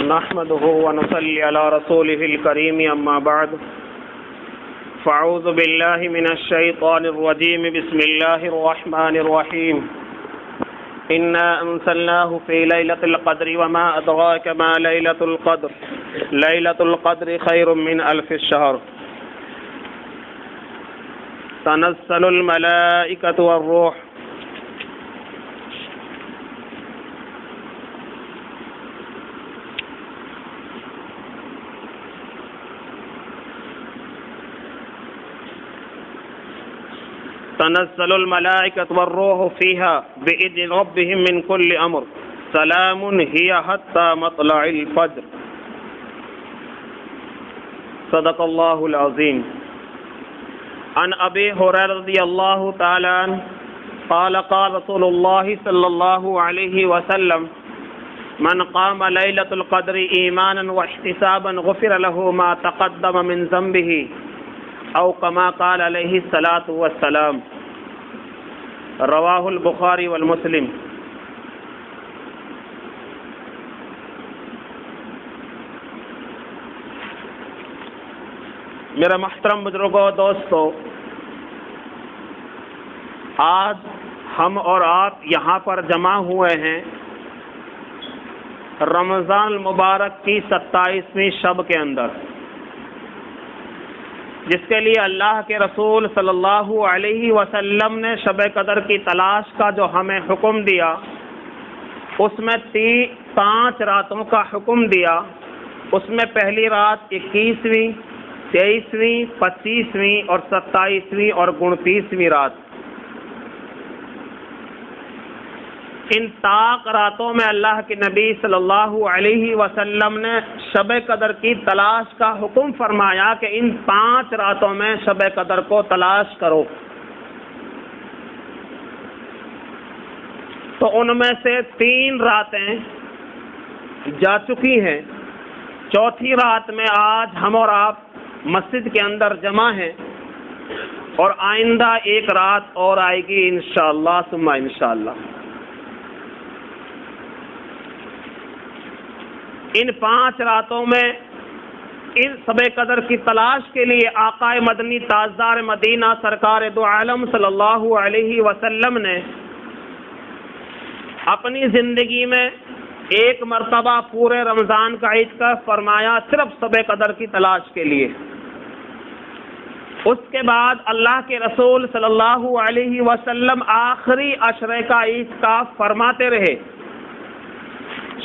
نحمده ونصلي على رسوله الكريم أما بعد فأعوذ بالله من الشيطان الرجيم بسم الله الرحمن الرحيم إنا أنزلناه في ليلة القدر وما أدراك ما ليلة القدر ليلة القدر خير من ألف الشهر تنزل الملائكة والروح تنزل الملائكة والروح فيها بإذن ربهم من كل أمر سلام هي حتى مطلع الفجر صدق الله العظيم. عن أبي هريرة رضي الله تعالى عنه قال قال رسول الله صلى الله عليه وسلم من قام ليلة القدر إيمانا واحتسابا غفر له ما تقدم من ذنبه او کما قال علیہ الصلاۃ والسلام رواہ البخاری والمسلم. میرا محترم بزرگوں دوستو، آج ہم اور آپ یہاں پر جمع ہوئے ہیں رمضان المبارک کی 27ویں شب کے اندر، جس کے لیے اللہ کے رسول صلی اللہ علیہ وسلم نے شب قدر کی تلاش کا جو ہمیں حکم دیا، اس میں 5 راتوں کا حکم دیا. اس میں پہلی رات 21ویں، 23ویں، 25ویں اور 27ویں اور 29ویں رات. ان طاق راتوں میں اللہ کے نبی صلی اللہ علیہ وسلم نے شب قدر کی تلاش کا حکم فرمایا کہ ان 5 راتوں میں شب قدر کو تلاش کرو. تو ان میں سے 3 راتیں جا چکی ہیں. چوتھی رات میں آج ہم اور آپ مسجد کے اندر جمع ہیں، اور آئندہ ایک رات اور آئے گی انشاءاللہ ثم انشاءاللہ. ان 5 راتوں میں اس شب قدر کی تلاش کے لیے آقا مدنی تاجدار مدینہ سرکار دو عالم صلی اللہ علیہ وسلم نے اپنی زندگی میں ایک مرتبہ پورے رمضان کا اعتکاف فرمایا، صرف شب قدر کی تلاش کے لیے. اس کے بعد اللہ کے رسول صلی اللہ علیہ وسلم آخری عشرے کا اعتکاف فرماتے رہے.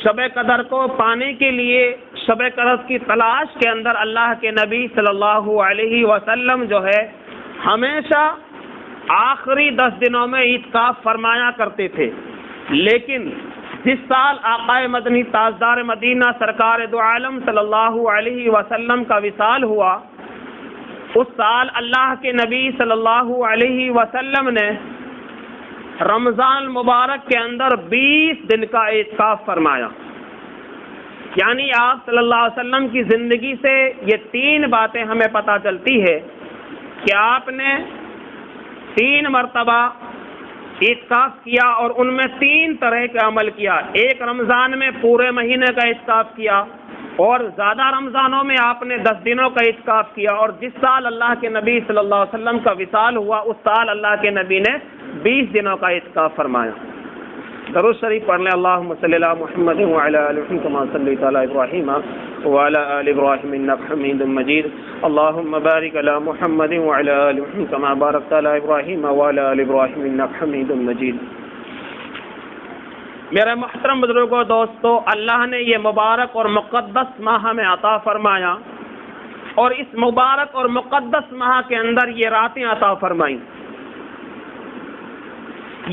شب قدر کو پانے کے لیے شب قدر کی تلاش کے اندر اللہ کے نبی صلی اللہ علیہ وسلم جو ہے ہمیشہ آخری 10 دنوں میں اعتکاف فرمایا کرتے تھے. لیکن جس سال آقا مدنی تاجدار مدینہ سرکار دو عالم صلی اللہ علیہ وسلم کا وصال ہوا، اس سال اللہ کے نبی صلی اللہ علیہ وسلم نے رمضان مبارک کے اندر 20 دن کا اعتکاف فرمایا. یعنی آپ صلی اللہ علیہ وسلم کی زندگی سے یہ 3 باتیں ہمیں پتہ چلتی ہے کہ آپ نے 3 مرتبہ اعتکاف کیا، اور ان میں 3 طرح کا عمل کیا. ایک رمضان میں پورے مہینے کا اعتکاف کیا، اور زیادہ رمضانوں میں آپ نے 10 دنوں کا اعتکاف کیا، اور جس سال اللہ کے نبی صلی اللہ علیہ وسلم کا وصال ہوا اس سال اللہ کے نبی نے 20 دنوں کا اعتکاف فرمایا. درود شریف پڑھ لیں. اللہم صلی علی محمد وعلی آل محمد کما صلیت علی ابراہیم وعلی آل ابراہیم انک حمید مجید. اللہم بارک علی محمد وعلی آل محمد کما بارکت علی ابراہیم وعلی آل ابراہیم انک حمید مجید. میرے محترم بزرگوں دوستو، اللہ نے یہ مبارک اور مقدس ماہ ہمیں عطا فرمایا، اور اس مبارک اور مقدس ماہ کے اندر یہ راتیں عطا فرمائیں.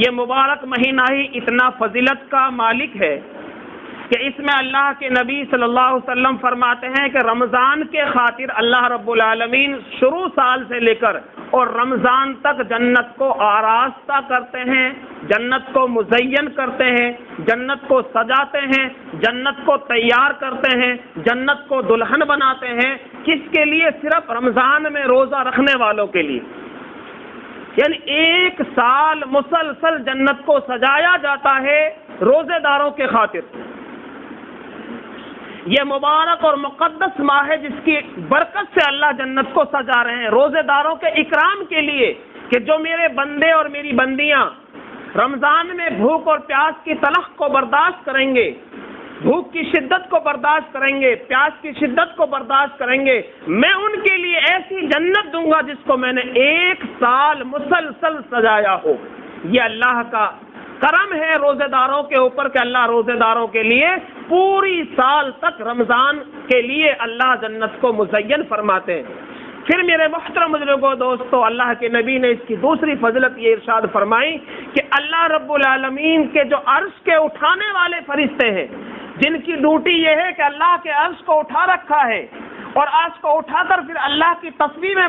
یہ مبارک مہینہ ہی اتنا فضیلت کا مالک ہے کہ اس میں اللہ کے نبی صلی اللہ علیہ وسلم فرماتے ہیں کہ رمضان کے خاطر اللہ رب العالمین شروع سال سے لے کر اور رمضان تک جنت کو آراستہ کرتے ہیں، جنت کو مزین کرتے ہیں، جنت کو سجاتے ہیں، جنت کو تیار کرتے ہیں، جنت کو دلہن بناتے ہیں. کس کے لیے؟ صرف رمضان میں روزہ رکھنے والوں کے لیے. یعنی 1 سال مسلسل جنت کو سجایا جاتا ہے روزے داروں کے خاطر. یہ مبارک اور مقدس ماہ ہے جس کی برکت سے اللہ جنت کو سجا رہے ہیں روزے داروں کے اکرام کے لیے، کہ جو میرے بندے اور میری بندیاں رمضان میں بھوک اور پیاس کی تلخ کو برداشت کریں گے، بھوک کی شدت کو برداشت کریں گے، پیاس کی شدت کو برداشت کریں گے، میں ان کے لیے ایسی جنت دوں گا جس کو میں نے 1 سال مسلسل سجایا ہو۔ یہ اللہ کا کرم ہے روزے داروں کے اوپر کہ اللہ روزے داروں کے لیے پوری سال تک رمضان کے لیے اللہ جنت کو مزین فرماتے ہیں۔ پھر میرے محترم بزرگوں دوستو، اللہ کے نبی نے اس کی دوسری فضیلت یہ ارشاد فرمائی کہ اللہ رب العالمین کے جو عرش کے اٹھانے والے فرشتے ہیں، جن کی ڈیوٹی یہ ہے کہ اللہ کے عرش کو اٹھا رکھا ہے اور عرش کو اٹھا کر پھر اللہ کی تسبیح میں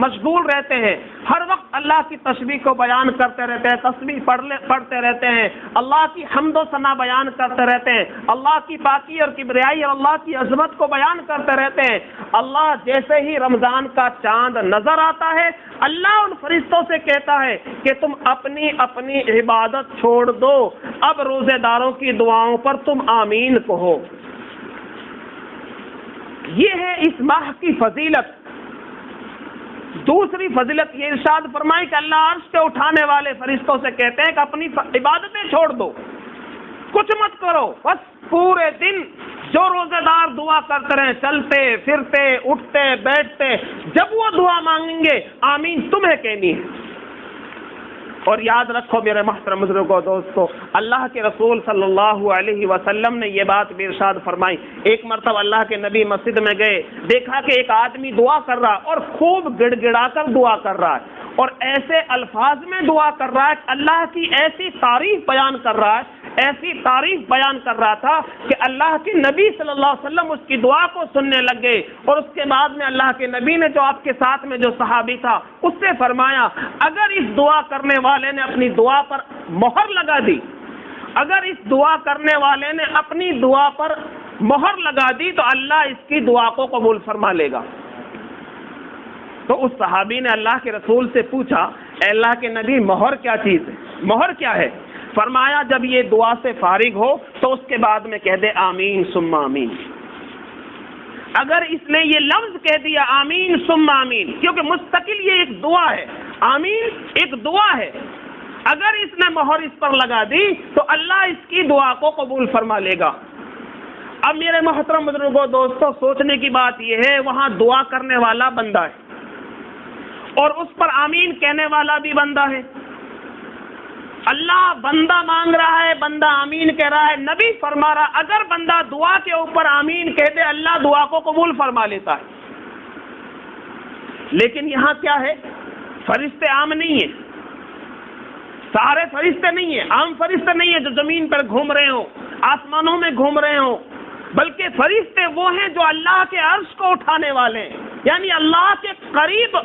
مشغول رہتے ہیں، ہر وقت اللہ کی تسبیح کو بیان کرتے رہتے ہیں، تسبیح پڑھتے رہتے ہیں، اللہ کی حمد و ثنا بیان کرتے رہتے ہیں، اللہ کی پاکی اور کبریائی اور اللہ کی عظمت کو بیان کرتے رہتے ہیں۔ اللہ جیسے ہی رمضان کا چاند نظر آتا ہے، اللہ ان فرشتوں سے کہتا ہے کہ تم اپنی اپنی عبادت چھوڑ دو، اب روزے داروں کی دعاؤں پر تم آمین کہو۔ یہ ہے اس ماہ کی فضیلت۔ دوسری فضیلت یہ ارشاد فرمائی کہ اللہ عرش کے اٹھانے والے فرشتوں سے کہتے ہیں کہ اپنی عبادتیں چھوڑ دو، کچھ مت کرو، بس پورے دن جو روزے دار دعا کرتے رہیں، چلتے پھرتے اٹھتے بیٹھتے، جب وہ دعا مانگیں گے آمین تمہیں کہنی ہے۔ اور یاد رکھو میرے محترم بزرگوں دوستو، اللہ کے رسول صلی اللہ علیہ وسلم نے یہ بات بھی ارشاد فرمائی۔ ایک مرتبہ اللہ کے نبی مسجد میں گئے، دیکھا کہ ایک آدمی دعا کر رہا اور خوب گڑ گڑا کر دعا کر رہا ہے اور ایسے الفاظ میں دعا کر رہا ہے، اللہ کی ایسی تعریف بیان کر رہا ہے، ایسی تعریف بیان کر رہا تھا کہ اللہ کے نبی صلی اللہ علیہ وسلم اس کی دعا کو سننے لگ گئے۔ اور اس کے بعد میں اللہ کے نبی نے جو آپ کے ساتھ میں جو صحابی تھا اس سے فرمایا، اگر اس دعا کرنے والے نے اپنی دعا پر مہر لگا دی، اگر اس دعا کرنے والے نے اپنی دعا پر مہر لگا دی تو اللہ اس کی دعا کو قبول فرما لے گا۔ تو اس صحابی نے اللہ کے رسول سے پوچھا، اے اللہ کے نبی مہر کیا چیز ہے؟ مہر کیا ہے؟ فرمایا جب یہ دعا سے فارغ ہو تو اس کے بعد میں کہہ دے آمین ثم آمین۔ اگر اس نے یہ لفظ کہہ دیا آمین ثم آمین، کیونکہ مستقل یہ ایک دعا ہے، آمین ایک دعا ہے، اگر اس نے مہر اس پر لگا دی تو اللہ اس کی دعا کو قبول فرما لے گا۔ اب میرے محترم بزرگوں دوستوں، سوچنے کی بات یہ ہے وہاں دعا کرنے والا بندہ ہے اور اس پر آمین کہنے والا بھی بندہ ہے۔ اللہ بندہ مانگ رہا ہے، بندہ آمین کہہ رہا ہے، نبی فرما رہا اگر بندہ دعا کے اوپر آمین کہہ دے اللہ دعا کو قبول فرما لیتا ہے۔ لیکن یہاں کیا ہے؟ فرشتے عام نہیں ہیں، سارے فرشتے نہیں ہیں، عام فرشتے نہیں ہیں جو زمین پر گھوم رہے ہوں، آسمانوں میں گھوم رہے ہوں، بلکہ فرشتے وہ ہیں جو اللہ کے عرش کو اٹھانے والے ہیں، یعنی اللہ کے قریب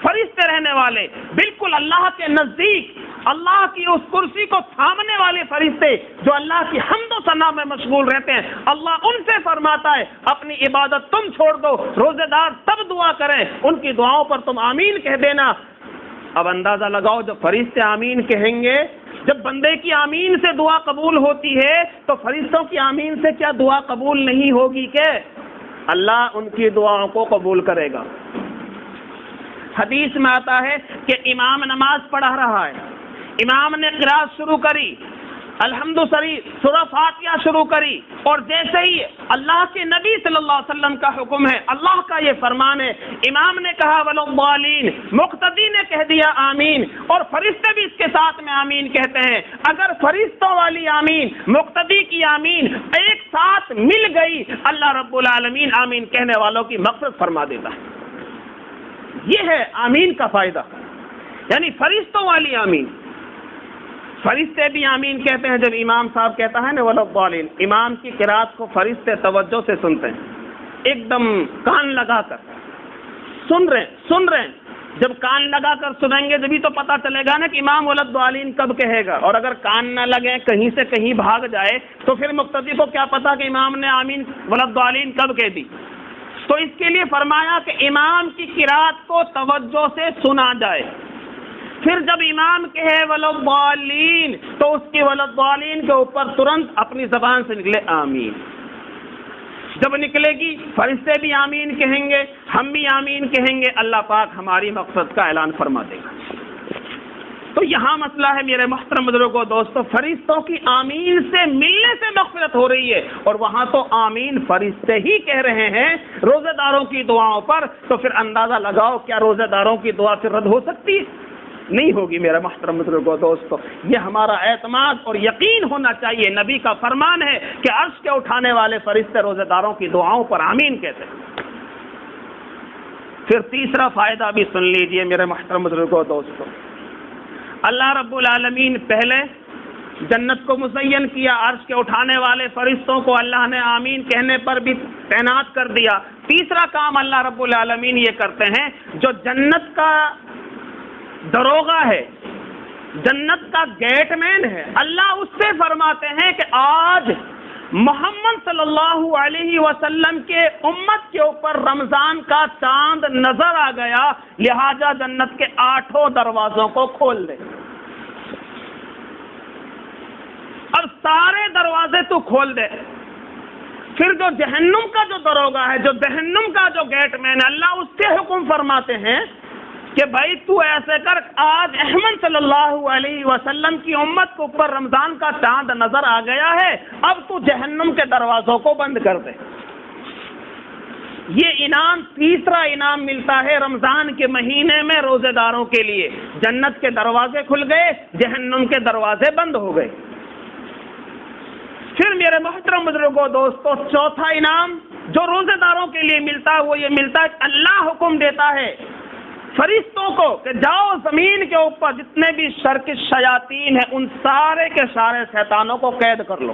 فرشتے رہنے والے، بالکل اللہ کے نزدیک، اللہ کی اس کرسی کو تھامنے والے فرشتے جو اللہ کی حمد و ثنا میں مشغول رہتے ہیں۔ اللہ ان سے فرماتا ہے اپنی عبادت تم چھوڑ دو، روزے دار تب دعا کریں، ان کی دعاؤں پر تم آمین کہہ دینا۔ اب اندازہ لگاؤ جب فرشتے آمین کہیں گے، جب بندے کی آمین سے دعا قبول ہوتی ہے تو فرشتوں کی آمین سے کیا دعا قبول نہیں ہوگی کہ اللہ ان کی دعاؤں کو قبول کرے گا۔ حدیث میں آتا ہے کہ امام نماز پڑھا رہا ہے، امام نے قرات شروع کری، الحمد سورہ فاتحہ شروع کری، اور جیسے ہی اللہ کے نبی صلی اللہ علیہ وسلم کا حکم ہے، اللہ کا یہ فرمان ہے، امام نے کہا ولضالین، مقتدی نے کہہ دیا آمین، اور فرشتے بھی اس کے ساتھ میں آمین کہتے ہیں۔ اگر فرشتوں والی آمین مقتدی کی آمین ایک ساتھ مل گئی، اللہ رب العالمین آمین کہنے والوں کی مغفرت فرما دیتا ہے۔ یہ ہے آمین کا فائدہ، یعنی فرشتوں والی آمین۔ فرشتے بھی آمین کہتے ہیں جب امام صاحب کہتا ہے نا ولضالین، امام کی قرات کو فرشتے توجہ سے سنتے ہیں، ایک دم کان لگا کر سن رہے ہیں۔ جب کان لگا کر سنیں گے جبھی تو پتہ چلے گا نا کہ امام ولضالین کب کہے گا، اور اگر کان نہ لگے کہیں سے کہیں بھاگ جائے تو پھر مقتدی کو کیا پتا کہ امام نے آمین ولضالین کب کہہ دی۔ تو اس کے لیے فرمایا کہ امام کی قرات کو توجہ سے سنا جائے، پھر جب امام کہے ولضالین تو اس کی ولضالین کے اوپر ترنت اپنی زبان سے نکلے آمین۔ جب نکلے گی فرشتے بھی آمین کہیں گے، ہم بھی آمین کہیں گے، اللہ پاک ہماری مقصد کا اعلان فرما دے گا۔ تو یہاں مسئلہ ہے میرے محترم بزرگوں دوستو، فرشتوں کی آمین سے ملنے سے مغفرت ہو رہی ہے، اور وہاں تو آمین فرشتے ہی کہہ رہے ہیں روزہ داروں کی دعاؤں پر، تو پھر اندازہ لگاؤ کیا روزہ داروں کی دعا پھر رد ہو سکتی ہے؟ نہیں ہوگی میرے محترم بزرگوں دوستو۔ یہ ہمارا اعتماد اور یقین ہونا چاہیے، نبی کا فرمان ہے کہ عرش کے اٹھانے والے فرشتے روزہ داروں کی دعاؤں پر آمین کہتے ہیں۔ پھر تیسرا فائدہ بھی سن لیجئے میرے محترم بزرگوں دوستو، اللہ رب العالمین پہلے جنت کو مزین کیا، عرش کے اٹھانے والے فرشتوں کو اللہ نے آمین کہنے پر بھی تعینات کر دیا۔ تیسرا کام اللہ رب العالمین یہ کرتے ہیں، جو جنت کا دروغہ ہے، جنت کا گیٹ مین ہے، اللہ اس سے فرماتے ہیں کہ آج محمد صلی اللہ علیہ وسلم کے امت کے اوپر رمضان کا چاند نظر آ گیا، لہذا جنت کے 8 دروازوں کو کھول دے۔ اب سارے دروازے تو کھول دے۔ پھر جو جہنم کا جو دروغہ ہے، جو جہنم کا جو گیٹ مین ہے، اللہ اس سے حکم فرماتے ہیں کہ بھائی تو ایسے کر، آج احمد صلی اللہ علیہ وسلم کی امت کے اوپر رمضان کا چاند نظر آ گیا ہے، اب تو جہنم کے دروازوں کو بند کر دے۔ یہ انعام، تیسرا انعام ملتا ہے رمضان کے مہینے میں روزے داروں کے لیے، جنت کے دروازے کھل گئے، جہنم کے دروازے بند ہو گئے۔ پھر میرے محترم بزرگوں دوستو، چوتھا انعام جو روزے داروں کے لیے ملتا ہے وہ یہ ملتا ہے کہ اللہ حکم دیتا ہے فرشتوں کو کہ جاؤ زمین کے اوپر جتنے بھی شرک شیاطین ہیں ان سارے کے سارے شیطانوں کو قید کر لو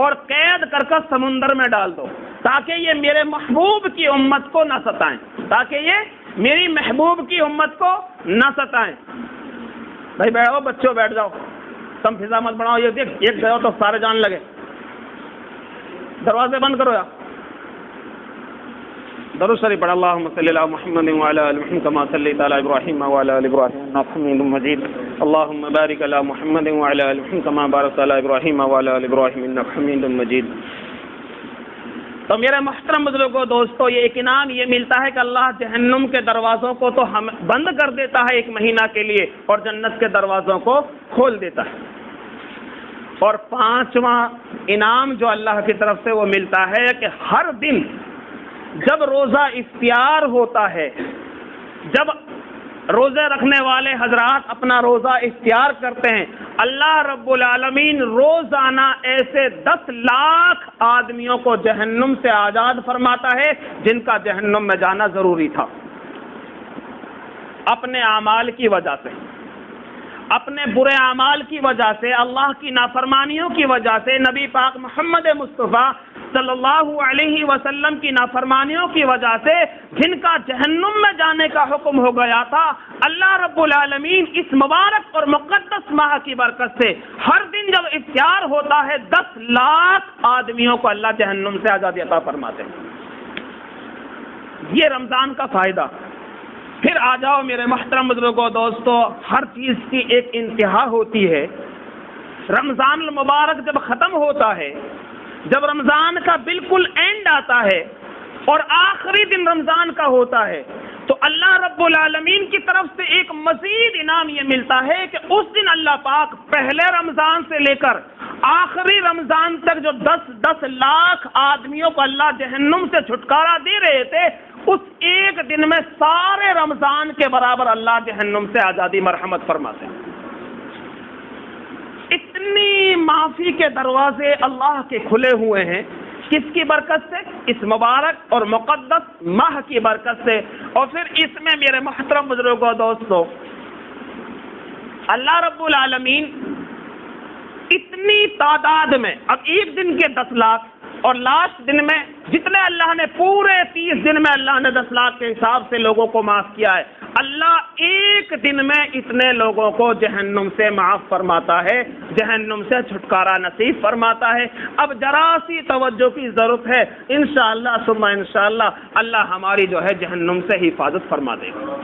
اور قید کر کر سمندر میں ڈال دو، تاکہ یہ میرے محبوب کی امت کو نہ ستائیں، تاکہ یہ میری محبوب کی امت کو نہ ستائیں۔ بھائی بیٹھو بچوں، بیٹھ جاؤ، تم فضا مت بڑھاؤ، یہ دیکھ ایک گئے تو سارے جان لگے، دروازے بند کرو۔ یا درود شریف پڑھ، اللہم صلی علی محمد وعلی آل محمد کما صلیت علی ابراہیم وعلی آل ابراہیم انک حمید مجید، اللہم بارک علی محمد وعلی آل محمد کما بارکت علی ابراہیم وعلی آل ابراہیم انک حمید مجید۔ تو میرے محترم بزرگوں دوستو، یہ ایک انعام یہ ملتا ہے کہ اللہ جہنم کے دروازوں کو تو ہم بند کر دیتا ہے 1 مہینہ کے لیے، اور جنت کے دروازوں کو کھول دیتا ہے۔ اور 5واں انعام جو اللہ کی طرف سے وہ ملتا ہے کہ ہر دن جب روزہ افطار ہوتا ہے، جب روزے رکھنے والے حضرات اپنا روزہ افطار کرتے ہیں، اللہ رب العالمین روزانہ ایسے 10 لاکھ آدمیوں کو جہنم سے آزاد فرماتا ہے جن کا جہنم میں جانا ضروری تھا، اپنے اعمال کی وجہ سے، اپنے برے اعمال کی وجہ سے، اللہ کی نافرمانیوں کی وجہ سے، نبی پاک محمد مصطفیٰ صلی اللہ علیہ وسلم کی نافرمانیوں کی وجہ سے جن کا جہنم میں جانے کا حکم ہو گیا تھا، اللہ رب العالمین اس مبارک اور مقدس ماہ کی برکت سے ہر دن جب افطار ہوتا ہے 10 لاکھ آدمیوں کو اللہ جہنم سے آزادی عطا فرماتے ہیں۔ یہ رمضان کا فائدہ۔ پھر آ جاؤ میرے محترم بزرگوں دوستو، ہر چیز کی ایک انتہا ہوتی ہے۔ رمضان المبارک جب ختم ہوتا ہے، جب رمضان کا بالکل اینڈ آتا ہے اور آخری دن رمضان کا ہوتا ہے، تو اللہ رب العالمین کی طرف سے ایک مزید انعام یہ ملتا ہے کہ اس دن اللہ پاک پہلے رمضان سے لے کر آخری رمضان تک جو 10 لاکھ آدمیوں کو اللہ جہنم سے چھٹکارا دے رہے تھے، اس ایک دن میں سارے رمضان کے برابر اللہ جہنم سے آزادی مرحمت فرماتے ہیں۔ اتنی معافی کے دروازے اللہ کے کھلے ہوئے ہیں، کس کی برکت سے؟ اس مبارک اور مقدس ماہ کی برکت سے۔ اور پھر اس میں میرے محترم بزرگوں دوستو، اللہ رب العالمین اتنی تعداد میں، اب ایک دن کے 10 لاکھ اور لاسٹ دن میں جتنے اللہ نے پورے 30 دن میں اللہ نے 10 لاکھ کے حساب سے لوگوں کو معاف کیا ہے، اللہ ایک دن میں اتنے لوگوں کو جہنم سے معاف فرماتا ہے، جہنم سے چھٹکارا نصیب فرماتا ہے۔ اب ذرا سی توجہ کی ضرورت ہے، انشاءاللہ ثم انشاءاللہ اللہ ہماری جو ہے جہنم سے حفاظت فرما دے گا۔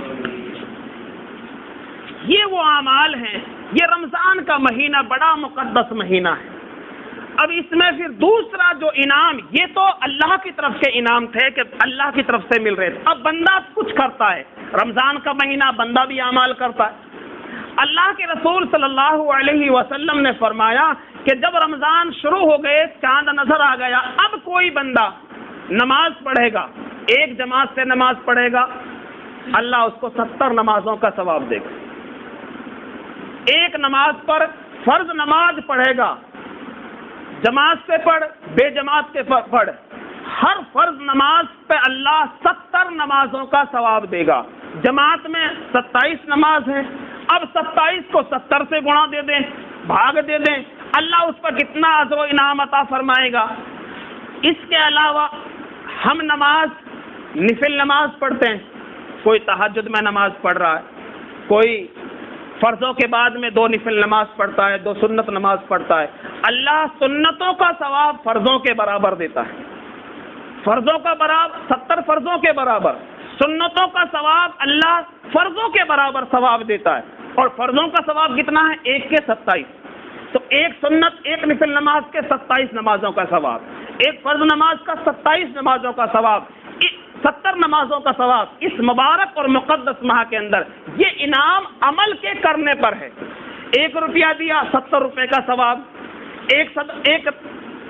یہ وہ اعمال ہیں، یہ رمضان کا مہینہ بڑا مقدس مہینہ ہے۔ اب اس میں پھر دوسرا جو انعام، یہ تو اللہ کی طرف کے انعام تھے کہ اللہ کی طرف سے مل رہے تھے، اب بندہ کچھ کرتا ہے، رمضان کا مہینہ بندہ بھی اعمال کرتا ہے۔ اللہ کے رسول صلی اللہ علیہ وسلم نے فرمایا کہ جب رمضان شروع ہو گئے، چاند نظر آ گیا، اب کوئی بندہ نماز پڑھے گا، ایک جماعت سے نماز پڑھے گا، اللہ اس کو 70 نمازوں کا ثواب دے گا۔ ایک نماز پر فرض نماز پڑھے گا، جماعت سے پڑھ، بے جماعت سے پڑھ، ہر فرض نماز پہ اللہ 70 نمازوں کا ثواب دے گا۔ جماعت میں 27 نماز ہیں، اب 27 کو 70 سے گنا دے دیں، بھاگ دے دیں، اللہ اس پر کتنا اجر و انعام عطا فرمائے گا۔ اس کے علاوہ ہم نماز، نفل نماز پڑھتے ہیں، کوئی تہجد میں نماز پڑھ رہا ہے، کوئی فرضوں کے بعد میں 2 نفل نماز پڑھتا ہے، 2 سنت نماز پڑھتا ہے، اللہ سنتوں کا ثواب فرضوں کے برابر دیتا ہے، فرضوں کا برابر 70 فرضوں کے برابر، سنتوں کا ثواب اللہ فرضوں کے برابر ثواب دیتا ہے۔ اور فرضوں کا ثواب کتنا ہے؟ 1 کے 27، تو ایک سنت، ایک نفل نماز کے 27 نمازوں کا ثواب، ایک فرض نماز کا 27 نمازوں کا ثواب، 70 نمازوں کا ثواب اس مبارک اور مقدس ماہ کے اندر۔ یہ انعام عمل کے کرنے پر ہے۔ 1 روپیہ دیا، 70 روپے کا ثواب۔ ایک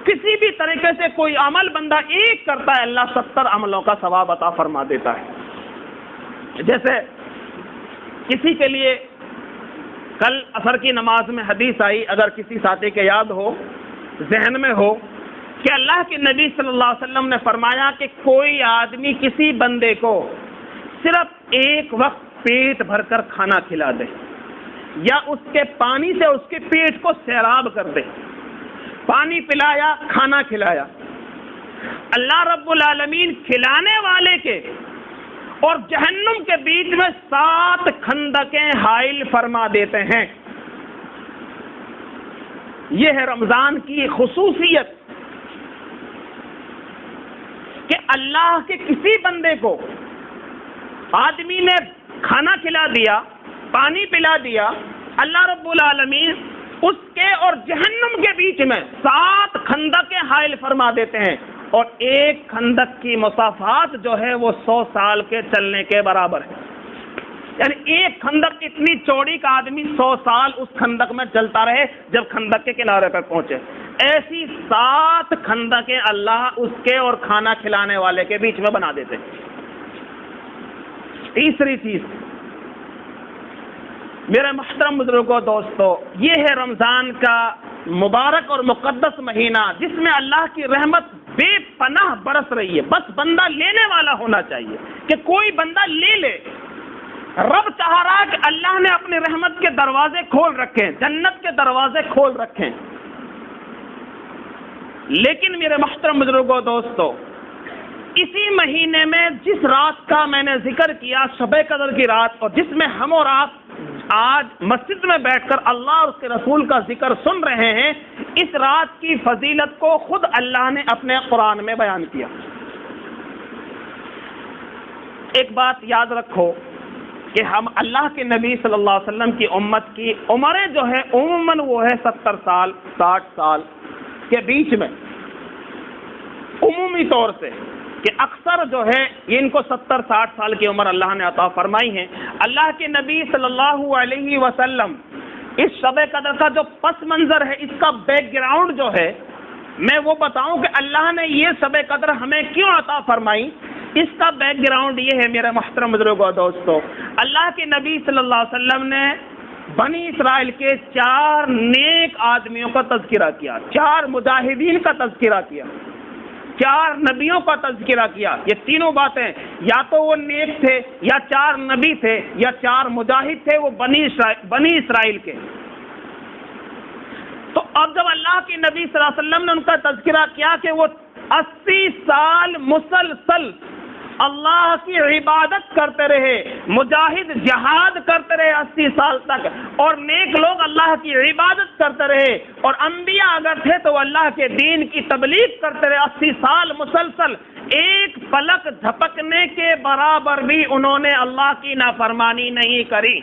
کسی بھی طریقے سے کوئی عمل بندہ ایک کرتا ہے، اللہ 70 عملوں کا ثواب عطا فرما دیتا ہے۔ جیسے کسی کے لیے کل عصر کی نماز میں حدیث آئی، اگر کسی ساتھی کے یاد ہو، ذہن میں ہو، کہ اللہ کے نبی صلی اللہ علیہ وسلم نے فرمایا کہ کوئی آدمی کسی بندے کو صرف ایک وقت پیٹ بھر کر کھانا کھلا دے، یا اس کے پانی سے اس کے پیٹ کو سیراب کر دے، پانی پلایا، کھانا کھلایا، اللہ رب العالمین کھلانے والے کے اور جہنم کے بیچ میں 7 خندقیں حائل فرما دیتے ہیں۔ یہ ہے رمضان کی خصوصیت کہ اللہ کے کسی بندے کو آدمی نے کھانا کھلا دیا، پانی پلا دیا، اللہ رب العالمین اس کے اور جہنم کے بیچ میں 7 خندقیں حائل فرما دیتے ہیں، اور ایک خندق کی مسافات جو ہے وہ 100 سال کے چلنے کے برابر ہے۔ یعنی ایک خندق اتنی چوڑی کا آدمی 100 سال اس خندق میں چلتا رہے جب خندق کے کنارے پر پہنچے۔ ایسی 7 خندقیں اللہ اس کے اور کھانا کھلانے والے کے بیچ میں بنا دیتے۔ تیسری چیز، میرے محترم بزرگوں، دوستو، یہ ہے رمضان کا مبارک اور مقدس مہینہ جس میں اللہ کی رحمت بے پناہ برس رہی ہے۔ بس بندہ لینے والا ہونا چاہیے کہ کوئی بندہ لے لے۔ رب چاہ رہا ہے کہ اللہ نے اپنی رحمت کے دروازے کھول رکھے ہیں، جنت کے دروازے کھول رکھے ہیں۔ لیکن میرے محترم بزرگوں، دوستو، اسی مہینے میں جس رات کا میں نے ذکر کیا، شب قدر کی رات، اور جس میں ہم اور آپ آج مسجد میں بیٹھ کر اللہ اور اس کے رسول کا ذکر سن رہے ہیں، اس رات کی فضیلت کو خود اللہ نے اپنے قرآن میں بیان کیا۔ ایک بات یاد رکھو کہ ہم اللہ کے نبی صلی اللہ علیہ وسلم کی امت کی عمریں جو ہے عموماً وہ ہے 70 سال 60 سال کے بیچ میں، عمومی طور سے، کہ اکثر جو ہے ان کو 70-60 سال کی عمر اللہ نے عطا فرمائی ہے۔ اللہ کے نبی صلی اللہ علیہ وسلم اس شب قدر کا جو پس منظر ہے، اس کا بیک گراؤنڈ جو ہے، میں وہ بتاؤں کہ اللہ نے یہ شب قدر ہمیں کیوں عطا فرمائی۔ اس کا بیک گراؤنڈ یہ ہے میرے محترم بزرگوں، دوستو، اللہ کے نبی صلی اللہ علیہ وسلم نے بنی اسرائیل کے 4 نیک آدمیوں کا تذکرہ کیا، 4 مجاہدین کا تذکرہ کیا، 4 نبیوں کا تذکرہ کیا۔ یہ تینوں باتیں، یا تو وہ نیک تھے، یا 4 نبی تھے، یا 4 مجاہد تھے، وہ بنی اسرائیل کے۔ تو اب جب اللہ کے نبی صلی اللہ علیہ وسلم نے ان کا تذکرہ کیا کہ وہ 80 سال مسلسل اللہ کی عبادت کرتے رہے، مجاہد جہاد کرتے رہے 80 سال تک، اور نیک لوگ اللہ کی عبادت کرتے رہے، اور انبیاء اگر تھے تو اللہ کے دین کی تبلیغ کرتے رہے 80 سال مسلسل، ایک پلک جھپکنے کے برابر بھی انہوں نے اللہ کی نافرمانی نہیں کری۔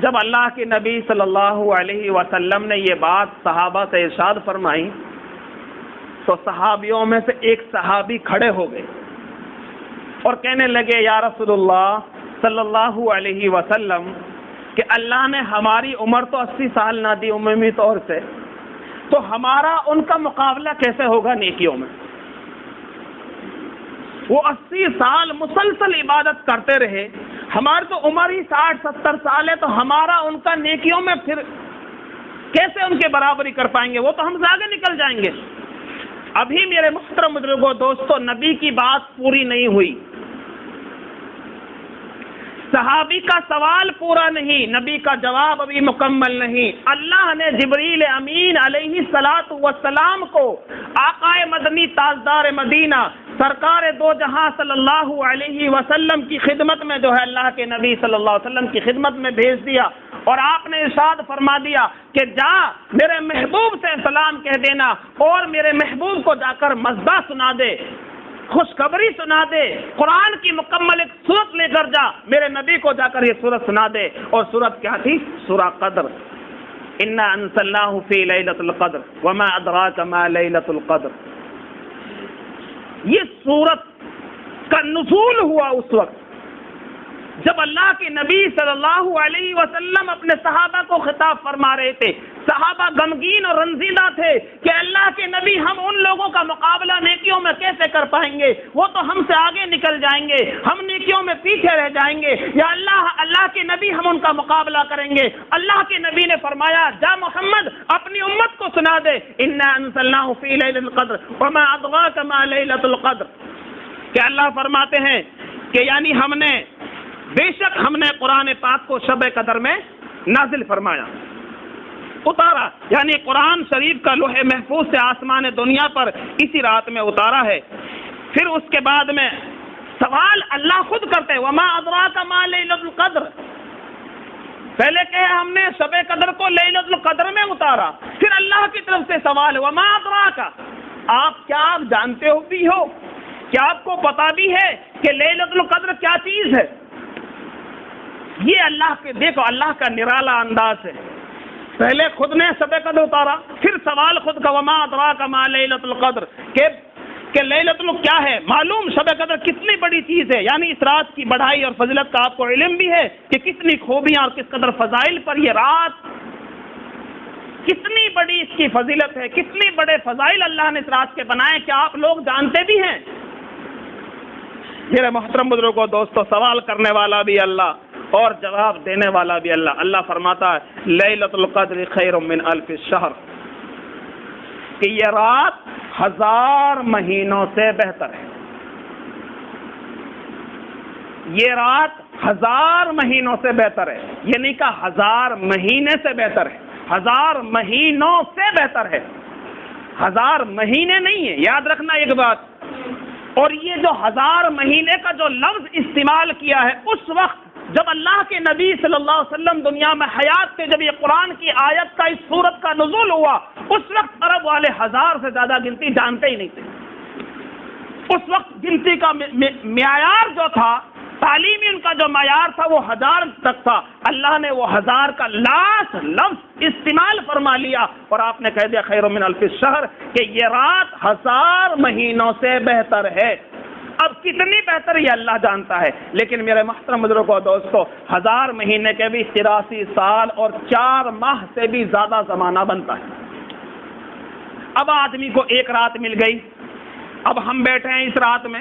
جب اللہ کے نبی صلی اللہ علیہ وسلم نے یہ بات صحابہ سے ارشاد فرمائی تو صحابیوں میں سے ایک صحابی کھڑے ہو گئے اور کہنے لگے یا رسول اللہ صلی اللہ علیہ وسلم کہ اللہ نے ہماری عمر تو 80 سال نہ دی عمومی طور سے، تو ہمارا ان کا مقابلہ کیسے ہوگا نیکیوں میں؟ وہ 80 سال مسلسل عبادت کرتے رہے، ہماری تو عمر ہی 60-70 سال ہے، تو ہمارا ان کا نیکیوں میں پھر کیسے ان کے برابری کر پائیں گے؟ وہ تو ہم سے آگے نکل جائیں گے۔ ابھی میرے محترم بزرگوں دوستو، نبی کی بات پوری نہیں ہوئی، صحابی کا سوال پورا نہیں، نبی کا جواب ابھی مکمل نہیں۔ اللہ نے جبریل امین علیہ الصلاۃ والسلام کو آقائے مدنی تاجدار مدینہ سرکار دو جہاں صلی اللہ علیہ وسلم کی خدمت میں جو ہے اللہ کے نبی صلی اللہ علیہ وسلم کی خدمت میں بھیج دیا، اور آپ نے ارشاد فرما دیا کہ جا میرے محبوب سے سلام کہہ دینا اور میرے محبوب کو جا کر مذبح سنا دے، خوشخبری سنا دے، قرآن کی مکمل ایک سورت لے کر جا، میرے نبی کو جا کر یہ سورت سنا دے۔ اور سورت کیا تھی؟ سورہ قدر، انا انزلناہ فی لیلۃ القدر وما ادراک ما لیلۃ القدر۔ یہ سورت کا نزول ہوا اس وقت جب اللہ کے نبی صلی اللہ علیہ وسلم اپنے صحابہ کو خطاب فرما رہے تھے۔ صحابہ غمگین اور رنجیدہ تھے کہ اللہ کے نبی ہم ان لوگوں کا مقابلہ نیکیوں میں کیسے کر پائیں گے، وہ تو ہم سے آگے نکل جائیں گے، ہم نیکیوں میں پیچھے رہ جائیں گے، یا اللہ کے نبی ہم ان کا مقابلہ کریں گے۔ اللہ کے نبی نے فرمایا جا محمد اپنی امت کو سنا دے، انا انزلناہ فی لیلۃ القدر وما ادراک ما لیلۃ القدر، کہ اللہ فرماتے ہیں کہ یعنی بے شک ہم نے قرآن پاک کو شب قدر میں نازل فرمایا، اتارا، یعنی قرآن شریف کا لوح محفوظ سے آسمان دنیا پر اسی رات میں اتارا ہے۔ پھر اس کے بعد میں سوال اللہ خود کرتے وما ادراک ما لیلۃ القدر، پہلے کہ ہم نے شب قدر کو لیلۃ القدر میں اتارا، پھر اللہ کی طرف سے سوال وما ادراک، آپ جانتے ہو بھی ہو، کیا آپ کو پتا بھی ہے کہ لیلۃ القدر کیا چیز ہے؟ یہ اللہ کے دیکھو اللہ کا نرالا انداز ہے، پہلے خود نے شب قدر اتارا، پھر سوال خود کا وما ادراک ما لیلۃ القدر، کہ لیلۃ القدر کیا ہے؟ معلوم شب قدر کتنی بڑی چیز ہے، یعنی اس رات کی بڑائی اور فضیلت کا آپ کو علم بھی ہے کہ کتنی خوبیاں اور کس قدر فضائل پر یہ رات، کتنی بڑی اس کی فضیلت ہے، کتنے بڑے فضائل اللہ نے اس رات کے بنائے، کیا آپ لوگ جانتے بھی ہیں؟ میرے محترم بزرگوں دوستو، سوال کرنے والا بھی اللہ اور جواب دینے والا بھی اللہ۔ اللہ فرماتا ہے لیلۃ القدر خیر من الف الشہر، کہ یہ رات 1000 مہینوں سے بہتر ہے، یہ رات 1000 مہینوں سے بہتر ہے، یہ نہیں کہا 1000 مہینے سے بہتر ہے، 1000 مہینوں سے بہتر ہے، 1000 مہینے نہیں ہے، یاد رکھنا ایک بات۔ اور یہ جو 1000 مہینے کا جو لفظ استعمال کیا ہے، اس وقت جب اللہ کے نبی صلی اللہ علیہ وسلم دنیا میں حیات تھے، جب یہ قرآن کی آیت کا اس سورت کا نزول ہوا، اس وقت عرب والے 1000 سے زیادہ گنتی جانتے ہی نہیں تھے۔ اس وقت گنتی کا معیار جو تھا، تعلیمی ان کا جو معیار تھا، وہ 1000 تک تھا۔ اللہ نے وہ 1000 کا لاسٹ لفظ استعمال فرما لیا اور آپ نے کہہ دیا خیر من الف الشہر، کہ یہ رات 1000 مہینوں سے بہتر ہے۔ اب کتنی بہتر یہ اللہ جانتا ہے، لیکن میرے محترم بزرگوں دوستو، 1000 مہینے کے بھی 83 سال اور 4 ماہ سے بھی زیادہ زمانہ بنتا ہے۔ اب آدمی کو ایک رات مل گئی، اب ہم بیٹھے ہیں اس رات میں،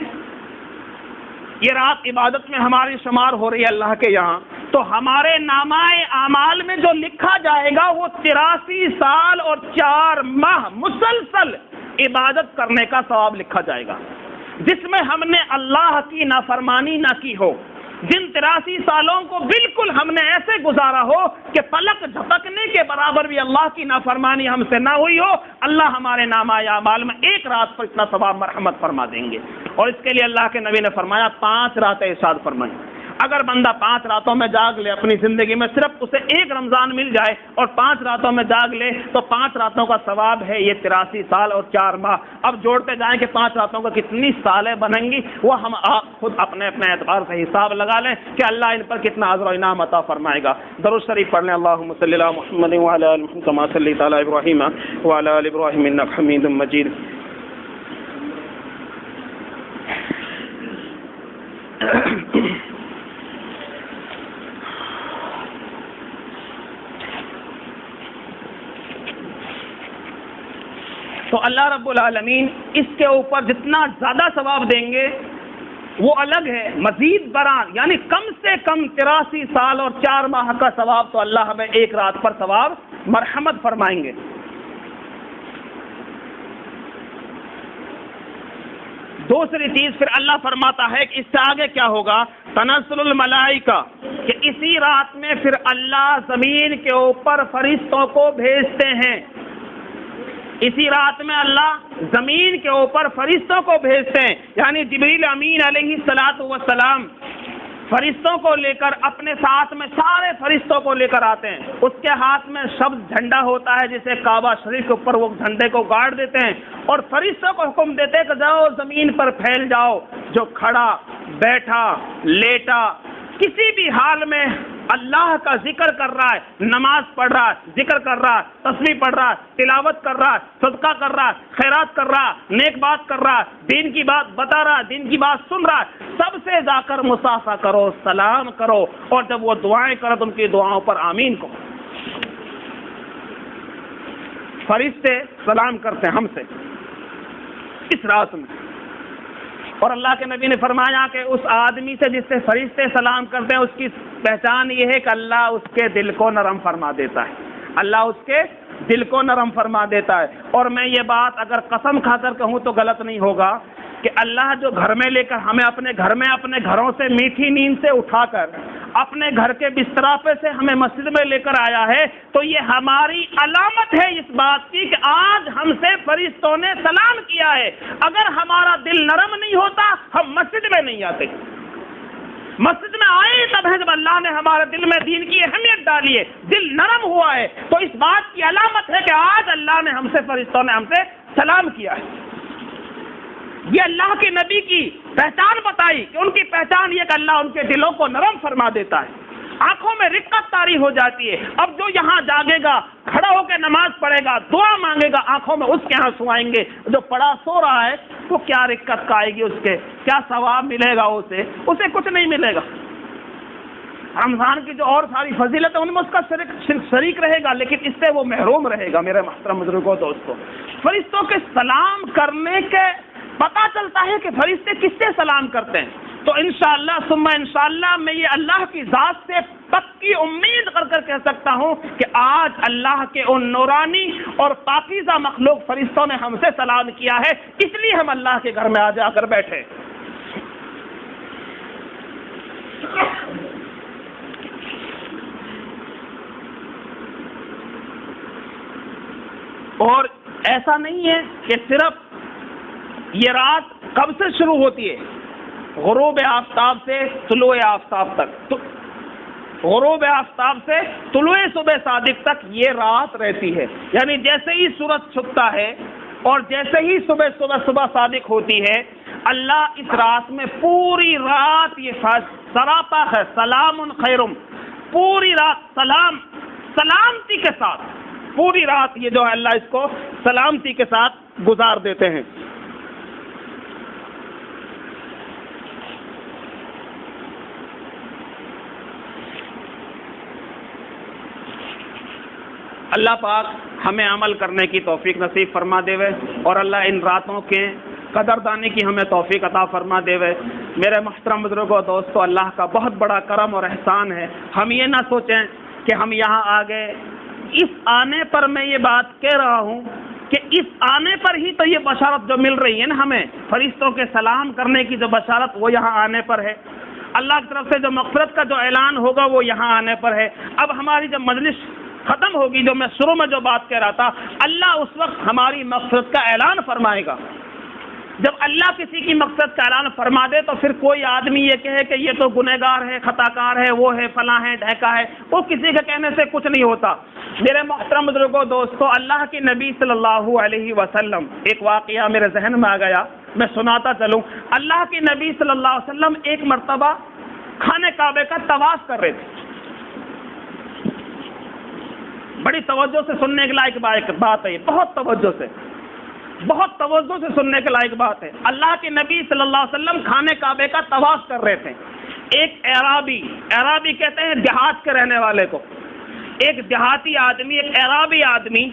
یہ رات عبادت میں ہماری شمار ہو رہی ہے اللہ کے یہاں، تو ہمارے نامہ اعمال میں جو لکھا جائے گا وہ 83 سال اور 4 ماہ مسلسل عبادت کرنے کا ثواب لکھا جائے گا، جس میں ہم نے اللہ کی نافرمانی نہ کی ہو، جن 83 سالوں کو بالکل ہم نے ایسے گزارا ہو کہ پلک جھپکنے کے برابر بھی اللہ کی نافرمانی ہم سے نہ ہوئی ہو، اللہ ہمارے نامہ اعمال میں ایک رات پر اتنا ثواب مرحمت فرما دیں گے۔ اور اس کے لیے اللہ کے نبی نے فرمایا 5 راتیں ارشاد فرمائیں، اگر بندہ 5 راتوں میں جاگ لے اپنی زندگی میں، صرف اسے 1 رمضان مل جائے اور 5 راتوں میں جاگ لے تو 5 راتوں کا ثواب ہے یہ 83 سال اور 4 ماہ۔ اب جوڑتے جائیں کہ 5 راتوں کا کتنی سالیں بنیں گی، وہ ہم آپ خود اپنے اعتبار سے حساب لگا لیں کہ اللہ ان پر کتنا اجر و انعام عطا فرمائے گا۔ درود شریف پڑھ لیں۔ اللہم صلی علی محمد وعلی آل محمد کما صلیت علی ابراہیم وعلی آل ابراہیم انک حمید مجید۔ تو اللہ رب العالمین اس کے اوپر جتنا زیادہ ثواب دیں گے وہ الگ ہے، مزید برآں یعنی کم سے کم 83 سال اور 4 ماہ کا ثواب تو اللہ ہمیں 1 رات پر ثواب مرحمت فرمائیں گے۔ دوسری چیز پھر اللہ فرماتا ہے کہ اس سے آگے کیا ہوگا، تنزل الملائکہ، کہ اسی رات میں پھر اللہ زمین کے اوپر فرشتوں کو بھیجتے ہیں۔ اسی رات میں اللہ زمین کے اوپر فرشتوں کو بھیجتے ہیں، یعنی جبریل امین علیہ الصلوۃ والسلام فرشتوں کو لے کر اپنے ساتھ میں سارے فرشتوں کو لے کر آتے ہیں۔ اس کے ہاتھ میں سبز جھنڈا ہوتا ہے جسے کعبہ شریف کے اوپر وہ جھنڈے کو گاڑ دیتے ہیں اور فرشتوں کو حکم دیتے ہیں کہ جاؤ زمین پر پھیل جاؤ، جو کھڑا بیٹھا لیٹا کسی بھی حال میں اللہ کا ذکر کر رہا ہے، نماز پڑھ رہا ہے، ذکر کر رہا ہے، تسبیح پڑھ رہا ہے، تلاوت کر رہا ہے، صدقہ کر رہا ہے، خیرات کر رہا ہے، نیک بات کر رہا ہے، دین کی بات بتا رہا ہے، دین کی بات سن رہا ہے، سب سے جا کر مصافحہ کرو، سلام کرو، اور جب وہ دعائیں کرو تو ان کی دعاؤں پر آمین کہو۔ فرشتے سلام کرتے ہیں ہم سے اس رات میں، اور اللہ کے نبی نے فرمایا کہ اس آدمی سے جس سے فرشتے سلام کرتے ہیں اس کی پہچان یہ ہے کہ اللہ اس کے دل کو نرم فرما دیتا ہے، اللہ اس کے دل کو نرم فرما دیتا ہے۔ اور میں یہ بات اگر قسم کھا کر کہوں تو غلط نہیں ہوگا کہ اللہ جو گھر میں لے کر ہمیں اپنے گھر میں اپنے گھروں سے میٹھی نیند سے اٹھا کر اپنے گھر کے بستر پہ سے ہمیں مسجد میں لے کر آیا ہے تو یہ ہماری علامت ہے اس بات کی کہ آج ہم سے فرشتوں نے سلام کیا ہے۔ اگر ہمارا دل نرم نہیں ہوتا ہم مسجد میں نہیں آتے۔ مسجد میں آئے تب ہے جب اللہ نے ہمارے دل میں دین کی اہمیت ڈالی ہے، دل نرم ہوا ہے، تو اس بات کی علامت ہے کہ آج اللہ نے ہم سے فرشتوں نے ہم سے سلام کیا ہے۔ یہ اللہ کے نبی کی پہچان بتائی کہ ان کی پہچان یہ کہ اللہ ان کے دلوں کو نرم فرما دیتا ہے، آنکھوں میں رقت طاری ہو جاتی ہے۔ اب جو یہاں جاگے گا، کھڑا ہو کے نماز پڑھے گا، دعا مانگے گا، آنکھوں میں اس کے آنسو آئیں گے۔ جو پڑا سو رہا ہے تو کیا رقت کا آئے گی، اس کے کیا ثواب ملے گا، اسے کچھ نہیں ملے گا۔ رمضان کی جو اور ساری فضیلت ہے ان میں اس کا شریک رہے گا، لیکن اس سے وہ محروم رہے گا۔ میرے محترم بزرگوں دوستوں، فرشتوں کے سلام کرنے کے پتہ چلتا ہے کہ فرشتے کس سے سلام کرتے ہیں، تو انشاءاللہ ثم انشاءاللہ میں یہ اللہ کی ذات سے پکی امید کر کہہ سکتا ہوں کہ آج اللہ کے ان نورانی اور پاکیزہ مخلوق فرشتوں نے ہم سے سلام کیا ہے، اس لیے ہم اللہ کے گھر میں آ جا کر بیٹھے۔ اور ایسا نہیں ہے کہ صرف یہ رات کب سے شروع ہوتی ہے، غروب آفتاب سے طلوع آفتاب تک، غروب آفتاب سے طلوع صبح صادق تک یہ رات رہتی ہے، یعنی جیسے ہی سورج چھپتا ہے اور جیسے ہی صبح صادق ہوتی ہے، اللہ اس رات میں پوری رات یہ سراپا ہے، سلام خیرم، پوری رات سلامتی کے ساتھ، پوری رات یہ جو ہے اللہ اس کو سلامتی کے ساتھ گزار دیتے ہیں۔ اللہ پاک ہمیں عمل کرنے کی توفیق نصیب فرما دے وے، اور اللہ ان راتوں کے قدر دانی کی ہمیں توفیق عطا فرما دے وے۔ میرے محترم بزرگوں دوستو، اللہ کا بہت بڑا کرم اور احسان ہے۔ ہم یہ نہ سوچیں کہ ہم یہاں آ گئے، اس آنے پر میں یہ بات کہہ رہا ہوں کہ اس آنے پر ہی تو یہ بشارت جو مل رہی ہے نا ہمیں، فرشتوں کے سلام کرنے کی جو بشارت وہ یہاں آنے پر ہے، اللہ کی طرف سے جو مغفرت کا جو اعلان ہوگا وہ یہاں آنے پر ہے۔ اب ہماری جب مجلس ختم ہوگی، جو میں شروع میں جو بات کہہ رہا تھا، اللہ اس وقت ہماری مغفرت کا اعلان فرمائے گا، جب اللہ کسی کی مقصد کا اعلان فرما دے تو پھر کوئی آدمی یہ کہے کہ یہ تو گنہگار ہے، خطا کار ہے، وہ ہے، فلاں ہے، ڈھیکا ہے، وہ کسی کے کہنے سے کچھ نہیں ہوتا۔ میرے محترم بزرگوں، دوستو، اللہ کے نبی صلی اللہ علیہ وسلم، ایک واقعہ میرے ذہن میں آ گیا، میں سناتا چلوں۔ اللہ کے نبی صلی اللہ علیہ وسلم ایک مرتبہ خانہ کعبے کا طواف کر رہے تھے۔ بڑی توجہ سے سننے کے لائق بات ہے، یہ بہت توجہ سے سننے کے لائق بات ہے۔ اللہ کے نبی صلی اللہ علیہ وسلم خانہ کعبے کا طواف کر رہے تھے۔ ایک اعرابی کہتے ہیں دیہات کے رہنے والے کو، ایک دیہاتی آدمی، ایک اعرابی آدمی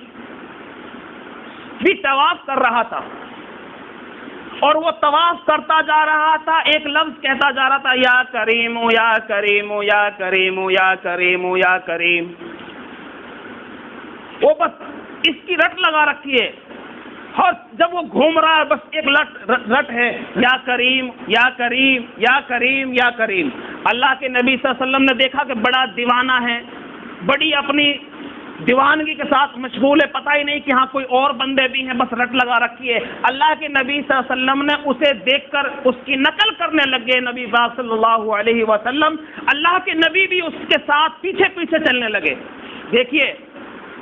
بھی طواف کر رہا تھا، اور وہ طواف کرتا جا رہا تھا، ایک لفظ کہتا جا رہا تھا، یا کریم یا کریم یا کریم یا کریم یا کریم۔ وہ بس اس کی رٹ لگا رکھی ہے، اور جب وہ گھوم رہا ہے بس ایک رٹ ہے، یا کریم یا کریم یا کریم یا کریم۔ اللہ کے نبی صلی اللہ علیہ وسلم نے دیکھا کہ بڑا دیوانہ ہے، بڑی اپنی دیوانگی کے ساتھ مشغول ہے، پتہ ہی نہیں کہ ہاں کوئی اور بندے بھی ہیں، بس رٹ لگا رکھی ہے۔ اللہ کے نبی صلی اللہ علیہ وسلم نے اسے دیکھ کر اس کی نقل کرنے لگے، نبی پاک صلی اللہ علیہ وسلم، اللہ کے نبی بھی اس کے ساتھ پیچھے پیچھے چلنے لگے۔ دیکھیے،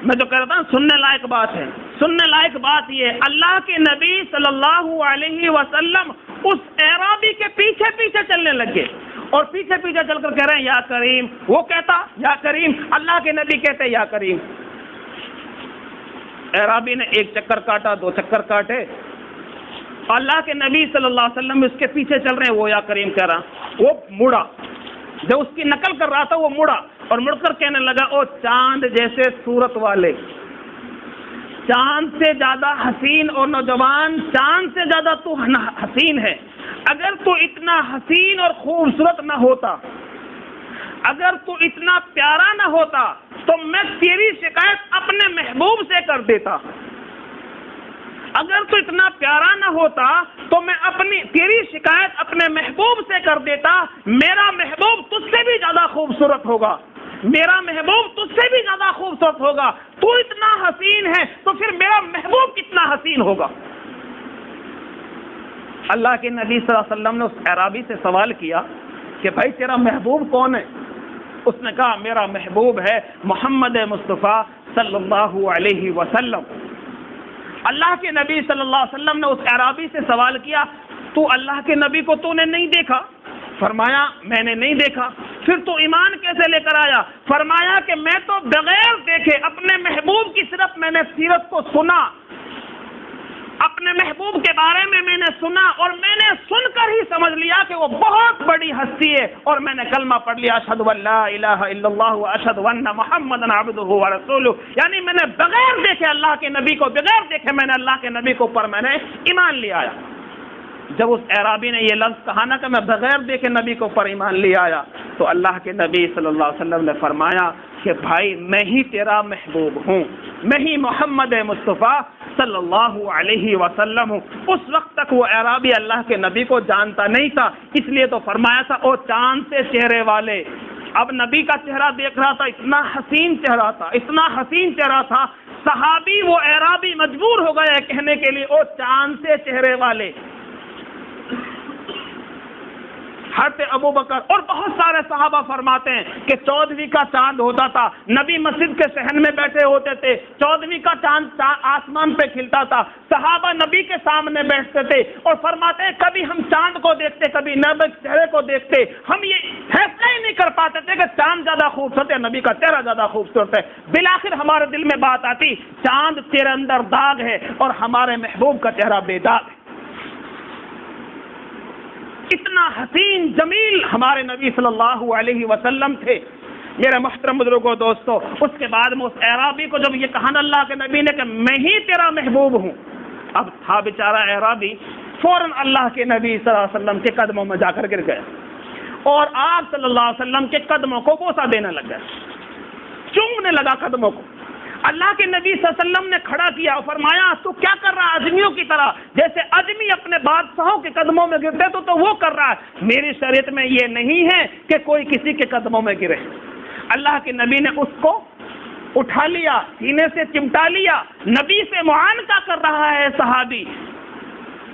میں جو کہہ رہا تھا سننے لائق بات ہے، سننے لائق بات یہ ہے، اللہ کے نبی صلی اللہ علیہ وسلم اس اعرابی کے پیچھے پیچھے چلنے لگے، اور پیچھے پیچھے چل کر کہہ رہے ہیں یا کریم، وہ کہتا یا کریم، اللہ کے نبی کہتے یا کریم۔ اعرابی نے ایک چکر کاٹا، دو چکر کاٹے، اللہ کے نبی صلی اللہ علیہ وسلم اس کے پیچھے چل رہے ہیں، وہ یا کریم کہہ رہا، وہ مڑا، جب اس کی نقل کر رہا تھا وہ مڑا اور مڑ کر کہنے لگا، او چاند جیسے صورت والے، چاند سے زیادہ حسین اور نوجوان، چاند سے زیادہ تو حسین ہے، اگر تو اتنا حسین اور خوبصورت نہ ہوتا، اگر تو اتنا پیارا نہ ہوتا تو میں تیری شکایت اپنے محبوب سے کر دیتا، اگر تو اتنا پیارا نہ ہوتا تو میں تیری شکایت اپنے محبوب سے کر دیتا، میرا محبوب تجھ سے بھی زیادہ خوبصورت ہوگا، میرا محبوب تجھ سے بھی زیادہ خوبصورت ہوگا، تو اتنا حسین ہے تو پھر میرا محبوب کتنا حسین ہوگا۔ اللہ کے نبی صلی اللہ علیہ وسلم نے اس اعرابی سے سوال کیا کہ بھائی تیرا محبوب کون ہے؟ اس نے کہا میرا محبوب ہے محمد مصطفیٰ صلی اللہ علیہ وسلم۔ اللہ کے نبی صلی اللہ علیہ وسلم نے اس اعرابی سے سوال کیا، تو اللہ کے نبی کو تو نے نہیں دیکھا؟ فرمایا میں نے نہیں دیکھا۔ پھر تو ایمان کیسے لے کر آیا؟ فرمایا کہ میں تو بغیر دیکھے اپنے محبوب کی صرف میں نے سیرت کو سنا، اپنے محبوب کے بارے میں نے سنا، اور میں نے سن کر ہی سمجھ لیا کہ وہ بہت بڑی ہستی ہے، اور میں نے کلمہ پڑھ لیا، اشہد ان لا الہ الا اللہ واشہد ان محمدا عبدہ ورسولہ، یعنی میں نے بغیر دیکھے اللہ کے نبی کو، بغیر دیکھے میں نے اللہ کے نبی کو پر میں نے ایمان لے آیا۔ جب اس اعرابی نے یہ لفظ کہا نا کہ میں بغیر دیکھے نبی کو پر ایمان لے آیا، تو اللہ کے نبی صلی اللہ علیہ وسلم نے فرمایا کہ بھائی میں ہی تیرا محبوب ہوں، میں ہی محمد مصطفیٰ صلی اللہ علیہ وسلم ہوں۔ اس وقت تک وہ اعرابی اللہ کے نبی کو جانتا نہیں تھا، اس لیے تو فرمایا تھا او چاند سے چہرے والے۔ اب نبی کا چہرہ دیکھ رہا تھا، اتنا حسین چہرہ تھا، اتنا حسین چہرہ تھا، صحابی وہ اعرابی مجبور ہو گئے کہنے کے لیے او چاند سے چہرے والے۔ حضرت ابو بکر اور بہت سارے صحابہ فرماتے ہیں کہ 14ویں کا چاند ہوتا تھا، نبی مسجد کے صحن میں بیٹھے ہوتے تھے، 14ویں کا چاند آسمان پہ کھلتا تھا، صحابہ نبی کے سامنے بیٹھتے تھے اور فرماتے ہیں کبھی ہم چاند کو دیکھتے، کبھی نبی کے چہرے کو دیکھتے، ہم یہ فیصلہ ہی نہیں کر پاتے تھے کہ چاند زیادہ خوبصورت ہے، نبی کا چہرہ زیادہ خوبصورت ہے۔ بالآخر ہمارے دل میں بات آتی چاند تیرے اندر داغ ہے اور ہمارے محبوب کا چہرہ بے داغ ہے۔ اتنا حسین جمیل ہمارے نبی صلی اللہ علیہ وسلم تھے۔ میرے محترم بزرگوں دوستو، اس کے بعد میں اس اعرابی کو جب یہ کہا نا اللہ کے نبی نے کہ میں ہی تیرا محبوب ہوں، اب تھا بیچارہ اعرابی، فوراً اللہ کے نبی صلی اللہ علیہ وسلم کے قدموں میں جا کر گر گیا اور آپ صلی اللہ علیہ وسلم کے قدموں کو بوسہ دینے لگ گیا، چومنے لگا قدموں کو۔ اللہ کے نبی صلی اللہ علیہ وسلم نے کھڑا کیا اور فرمایا تو کیا کر رہا ہے؟ اجمیوں کی طرح، جیسے اجمی اپنے بادشاہوں کے قدموں میں گرتے تو وہ کر رہا ہے۔ میری شریعت میں یہ نہیں ہے کہ کوئی کسی کے قدموں میں گرے۔ اللہ کے نبی نے اس کو اٹھا لیا، سینے سے چمٹا لیا، نبی سے معانقہ کر رہا ہے صحابی،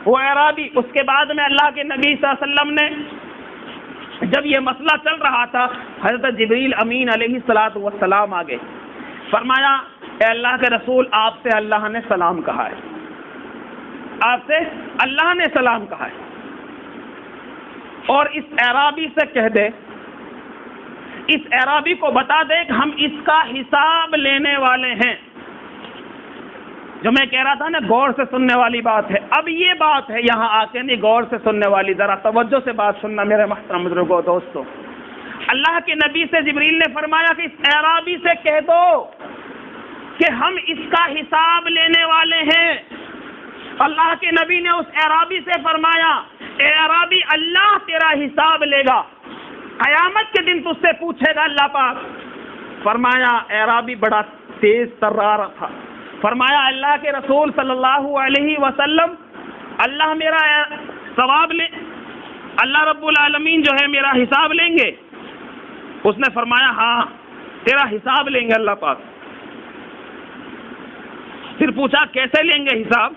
وہ اعرابی، اس کے بعد میں اللہ کے نبی صلی اللہ علیہ وسلم نے جب یہ مسئلہ چل رہا تھا، حضرت جبریل امین علیہ الصلوۃ والسلام آگے، فرمایا اے اللہ کے رسول، آپ سے اللہ نے سلام کہا ہے، آپ سے اللہ نے سلام کہا ہے، اور اس اعرابی سے کہہ دے، اس اعرابی کو بتا دے کہ ہم اس کا حساب لینے والے ہیں۔ جو میں کہہ رہا تھا نا غور سے سننے والی بات ہے، اب یہ بات ہے یہاں آ کے نہیں غور سے سننے والی، ذرا توجہ سے بات سننا میرے محترم بزرگوں دوستوں۔ اللہ کے نبی سے جبریل نے فرمایا کہ اس اعرابی سے کہہ دو کہ ہم اس کا حساب لینے والے ہیں۔ اللہ کے نبی نے اس اعرابی سے فرمایا اے اعرابی، اللہ تیرا حساب لے گا، قیامت کے دن تجھ سے پوچھے گا اللہ پاک۔ فرمایا اعرابی بڑا تیز ترار تھا، فرمایا اللہ کے رسول صلی اللہ علیہ وسلم، اللہ میرا ثواب لے، اللہ رب العالمین جو ہے میرا حساب لیں گے؟ اس نے فرمایا ہاں تیرا حساب لیں گے اللہ پاک۔ پھر پوچھا کیسے لیں گے حساب؟